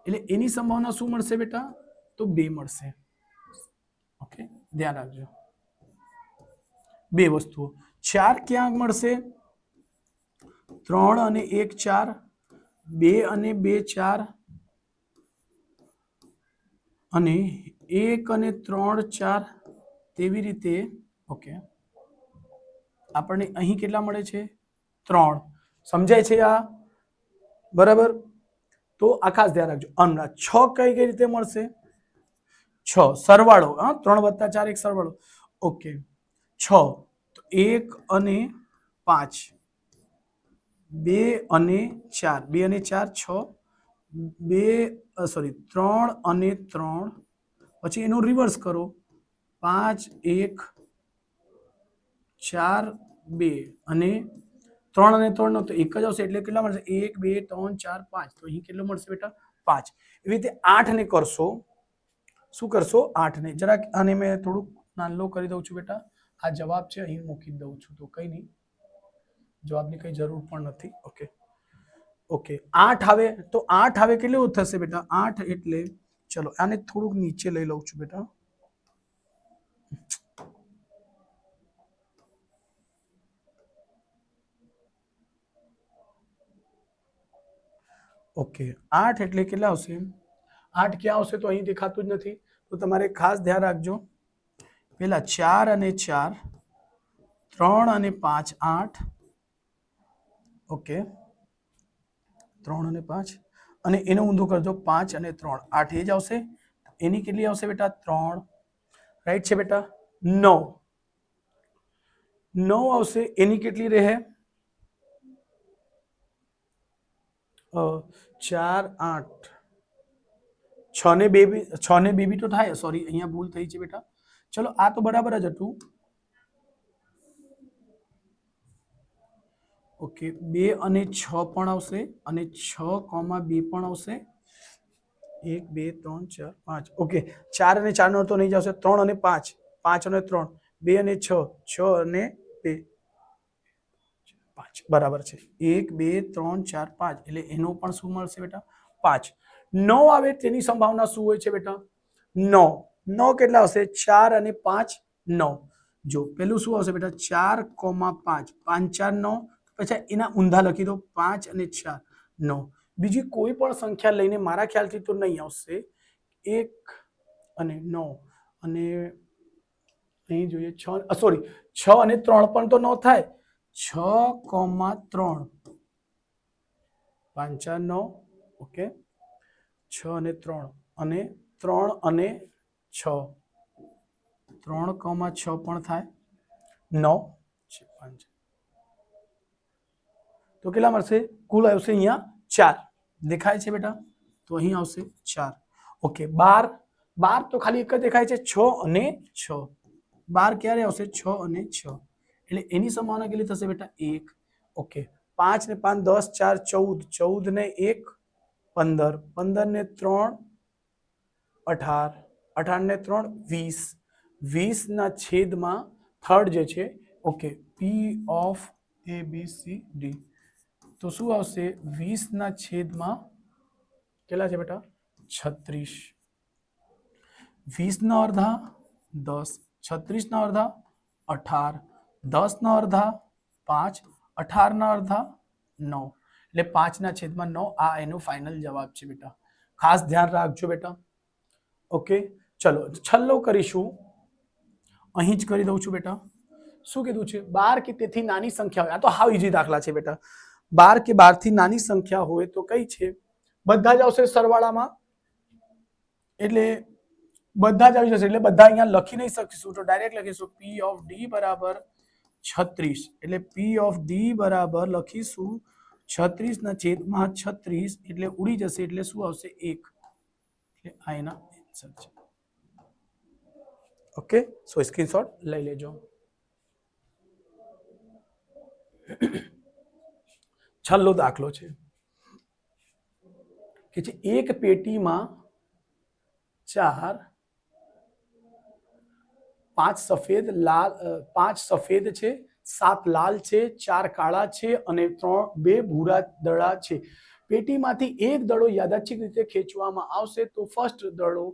એટલે એની સંભાવના શું મળશે બેટા તો 2 મળશે ઓકે ધ્યાન રાખજો બે વસ્તુઓ 4 ક્યાં મળશે 3 અને 1 4 2 અને 2 4 અને 1 અને 3 4 તેવી રીતે ઓકે આપણને અહીં કેટલા મળે છે 3 સમજાય છે આ બરાબર તો આ ખાસ ધ્યાન રાખજો હમણાં 6 કઈ રીતે મળશે 6 સરવાળો 3 + 4 એક સરવાળો ઓકે 6 તો 1 અને 5 2 અને 4 2 અને 4 6 3 અને 3 પછી એનું રિવર્સ કરો 5 1 4 2 અને 3 અને 3 નો તો એક જ આવશે એટલે કેટલા મળશે 1 2 3 4 5 તો અહીં કેટલો મળશે બેટા 5 એવી રીતે 8 ને કરશો શું કરશો 8 ને જરાક આને મેં થોડુંક નાનો કરી દઉં છું બેટા આ જવાબ છે અહીં મૂકી દઉં છું તો કઈ નહીં જવાબની કઈ જરૂર પણ નથી ઓકે ઓકે 8 આવે તો 8 આવે કેટલું થશે બેટા 8 એટલે ચલો આને થોડુંક નીચે લઈ લઉં છું બેટા ઓકે 8 એટલે કેટલા આવશે 8 ક્યાં આવશે તો અહીં દેખાતું જ નથી તો તમારે ખાસ ધ્યાન રાખજો પેલા 4 અને 4 3 અને 5 8 ઓકે 3 અને 5 અને એનો ઊંધો કરજો 5 અને 3 8 એ જ આવશે એની કેટલી આવશે બેટા 3 રાઈટ છે બેટા 9 9 આવશે એની કેટલી રહે 4 8 6 ને 2 બી તો થાય સોરી અહીંયા ભૂલ થઈ છે બેટા ચલો આ તો બરાબર જ હતું ઓકે 2 અને 6 પણ આવશે અને 6, 2 પણ આવશે 1 2 3 4 5 ઓકે 4 અને 4 નો તો નહીં જ આવશે 3 અને 5 5 અને 3 2 અને 6 6 અને 2 5 બરાબર છે 1 2 3 4 5 એટલે એનો પણ શું મળશે બેટા 5 9 આવે તેની સંભાવના શું હોય છે બેટા 9 9 કેટલા આવશે 4 અને 5 9 જો પેલું શું આવશે બેટા 4, 5 5 4 9 પછી એના ઊંધા લખી દો 5 અને 4 9 બીજી કોઈ પણ સંખ્યા લઈને મારા ખ્યાલથી તો નહીં આવશે 1 અને 9 અને અહીં જોઈએ 6 સોરી 6 અને 3 પણ તો ન થાય 6, 3 5 4 9 ઓકે 6 અને 3 અને 3 અને 6 3, 6 પણ થાય 9 5 તો કેટલા મળશે કુલ આવશે અહીંયા 4 દેખાય છે બેટા તો અહીં આવશે 4 ઓકે 12 તો ખાલી એક જ દેખાય છે 6 અને 6 12 ક્યારે આવશે 6 અને 6 એટલે એની સંભાવના કેટલી થશે બેટા 1 ઓકે 5 ને 5 10 4 14 14 ને 1 15 15 ને 3 18 18 ને 3 20 20 ના છેદમાં થર્ડ જે છે okay P of A B C D તો શું આવશે 20 ના છેદમાં કેટલા છે બેટા 36 20 ના અડધા 10 36 ના અડધા 18 10 ના અડધા 5 18 ના અડધા 9 એટલે 5 ના છેદમાં 9 આ એનો ફાઇનલ જવાબ છે બેટા ખાસ ધ્યાન રાખજો બેટા ઓકે ચલો છલ્લો કરીશું અહીં જ કરી દઉં છું બેટા શું કીધું છે 12 કે તેથી નાની સંખ્યા હોય આ તો હાવ ઈઝી દાખલા છે બેટા 12 કે 12 થી નાની સંખ્યા હોય તો કઈ છે બધા જ આવશે સરવાળામાં એટલે બધા જ આવી જશે એટલે બધા અહીંયા લખી નહીં શકીશું તો ડાયરેક્ટ લખીશું પી ઓફ ડી બરાબર 36 એટલે પી ઓફ ડી બરાબર લખીશું 36 ના છેદમાં 36 એટલે ઉડી જશે એટલે શું આવશે 1 એટલે આ એના આન્સર છે ઓકે સો સ્ક્રીનશોટ લઈ લેજો છેલ્લો દાખલો છે કે છે એક પેટીમાં 5 સફેદ લાલ 5 સફેદ છે 7 લાલ છે 4 કાળા છે અને 2 ભૂરા દડા છે પેટીમાંથી એક દડો યાદચ્છિક રીતે ખેંચવામાં આવશે તો ફર્સ્ટ દડો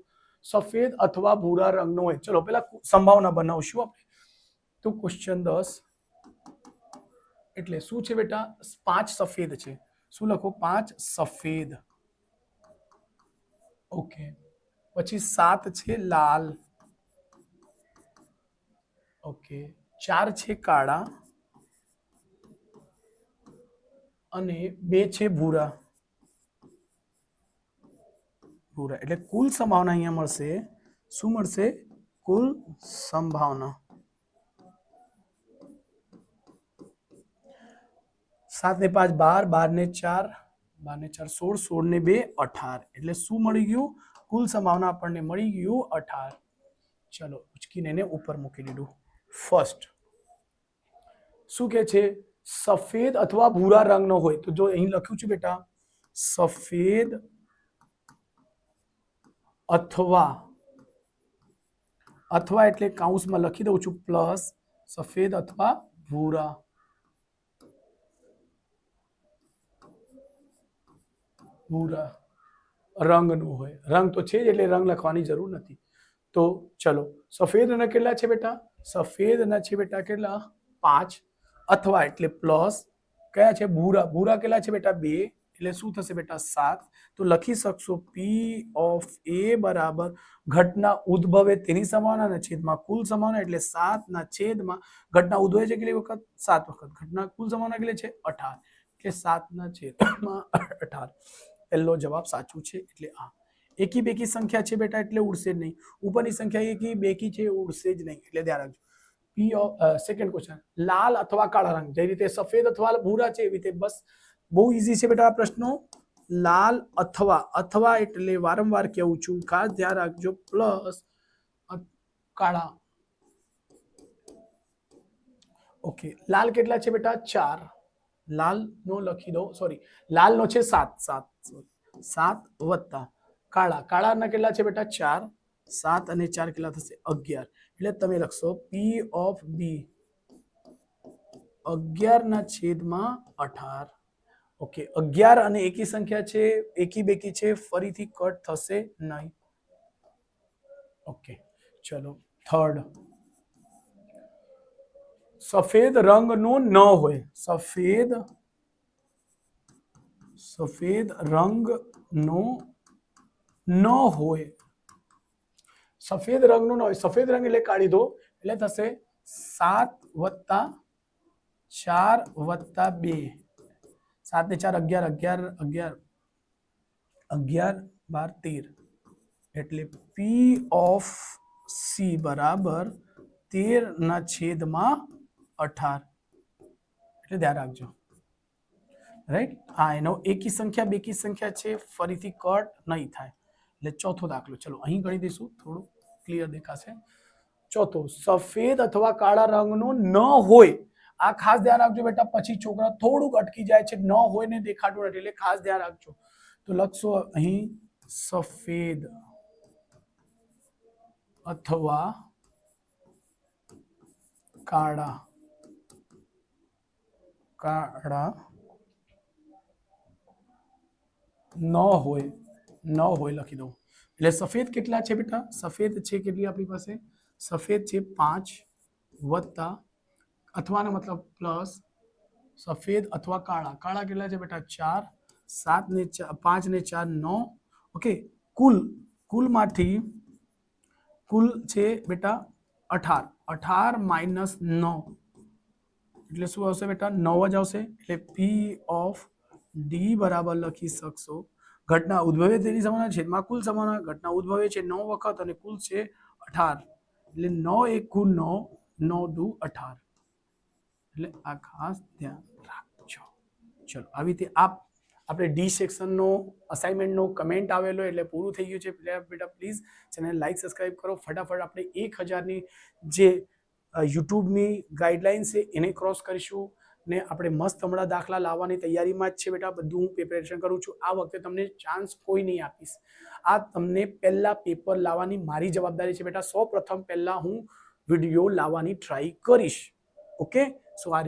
સફેદ અથવા ભૂરા રંગનો હોય ચલો પેલા સંભાવના બનાવશું આપણે તો ક્વેશ્ચન 10 એટલે શું છે બેટા 5 સફેદ છે શું લખો 5 સફેદ ઓકે પછી 7 છે લાલ ઓકે 4 છે કાળા અને 2 છે ભૂરા ભૂરા એટલે કુલ સંભાવના અહીંયા મળશે શું મળશે કુલ સંભાવના 7 ને 5 12 12 ને 4 12 ને 4 16 16 ને 2 18 એટલે શું મળી ગયું કુલ સંભાવના આપણને મળી ગયું 18 ચલો ઉચકીને એને ઉપર મૂકી દીધું ફર્સ્ટ શું કહે છે સફેદ અથવા ભૂરા રંગનો હોય તો જો અહીં લખ્યું છે બેટા સફેદ અથવા અથવા એટલે કાઉન્સમાં લખી દઉં છું પ્લસ સફેદ અથવા ભૂરા ભૂરા રંગનું હોય રંગ તો છે જ એટલે રંગ લખવાની જરૂર નથી તો ચલો સફેદના કેટલા છે બેટા સફેદના છે બેટા કેટલા 5 અથવા એટલે પ્લસ કયા છે ભૂરા ભૂરા કેટલા છે બેટા 2 એટલે શું થશે બેટા 7 તો લખી શકશો પી ઓફ એ બરાબર ઘટના ઉદ્ભવે તેની સંભાવના અને છેદમાં કુલ સંભાવના એટલે 7 ના છેદમાં ઘટના ઉદ્ભવે છે કેટલી વખત 7 વખત ઘટના કુલ સંભાવના કેટલી છે 18 એટલે 7 ના છેદમાં 18 પહેલો જવાબ સાચું છે એટલે આ એકી બેકી સંખ્યા છે બેટા એટલે ઉડશે જ નહીં ઉપરની સંખ્યા એકી બેકી છે ઉડશે જ નહીં એટલે ધ્યાન રાખજો પી ઓફ સેકન્ડ ક્વેશ્ચન લાલ અથવા કાળા રંગ જે રીતે સફેદ અથવા ભૂરા છે એવી રીતે બસ બહુ ઈઝી છે બેટા આ પ્રશ્નો લાલ અથવા એટલે વારંવાર કહું છું ખાસ ધ્યાન રાખજો પ્લસ કાળા ઓકે લાલ કેટલા છે બેટા 4 લાલ નો લખી દો સોરી લાલ નો છે 7 વત્તા કાળા ના કેટલા છે બેટા 4 7 અને 4 કેટલા થશે 11 એટલે તમે લખશો પી ઓફ બી 11 ના છેદમાં 18 ઓકે 11 અને એકી સંખ્યા છે એકી બેકી છે ફરીથી કટ થશે નહીં ઓકે ચલો થર્ડ સફેદ રંગનો ન હોય સફેદ રંગનો ન હોય સફેદ રંગનો ન હોય સફેદ રંગ એટલે કાઢી દો એટલે થશે 7 વત્તા 4 વત્તા 2 7 ને 4 11 11 11 12 13 એટલે પી ઓફ સી બરાબર 13 ના છેદમાં 18 એટલે ધ્યાન રાખજો રાઈટ આ એનો એકી સંખ્યા બેકી સંખ્યા છે ફરીથી કટ નહીં થાય એટલે ચોથો દાખલો ચલો અહીં ગણી દઈશું થોડું ક્લિયર દેખાશે ચોથો સફેદ અથવા કાળા રંગનો ન હોય આ ખાસ ધ્યાન રાખજો બેટા પછી છોકરા થોડુંક અટકી જાય છે ન હોય ને દેખાતું નથી એટલે ખાસ ધ્યાન રાખજો તો લખશો અહીં સફેદ અથવા કાળા ન હોય લખી દઉં એટલે સફેદ કેટલા છે બેટા સફેદ છે કેટલી આપણી પાસે સફેદ છે 5 વત્તા અથવાનો મતલબ પ્લસ સફેદ અથવા કાળા કેટલા છે બેટા 4 7 ને 5 ને 4 9 ઓકે કુલમાંથી કુલ છે બેટા 18 માઇનસ 9 એટલે શું આવશે બેટા 9 જ આવશે એટલે પી ઓફ ડી બરાબર લખી શકશો ઘટના ઉદ્ભવે તેની સંભાવના છેદમાં કુલ સંભાવના. ઘટના ઉદ્ભવે છે 9 વખત અને કુલ છે 18, એટલે 9 એકુ 9, 9 દુ 18, એટલે આ ખાસ ધ્યાન રાખજો. ચલો આવી રીતે આપણે ડી સેક્શનનો અસાઇનમેન્ટનો કમેન્ટ આવેલો એટલે પૂરું થઈ ગયું છે. બેટા પ્લીઝ ચેનલ લાઈક સબસ્ક્રાઇબ કરો. ફટાફટ આપણે 1000ની જે યુટ્યુબની ગાઈડલાઇન છે એને ક્રોસ કરીશું ને આપણે મસ્ત હમણાં દાખલા લાવવાની તૈયારીમાં જ છે બેટા. બધું હું પ્રિપેરેશન કરું છું. આ વખતે તમને ચાન્સ કોઈ નહીં આપીશ. આ તમને પહેલા પેપર લાવવાની મારી જવાબદારી છે બેટા. સૌ પ્રથમ પહેલા હું વિડીયો લાવવાની ટ્રાય કરીશ. ઓકે, સો આ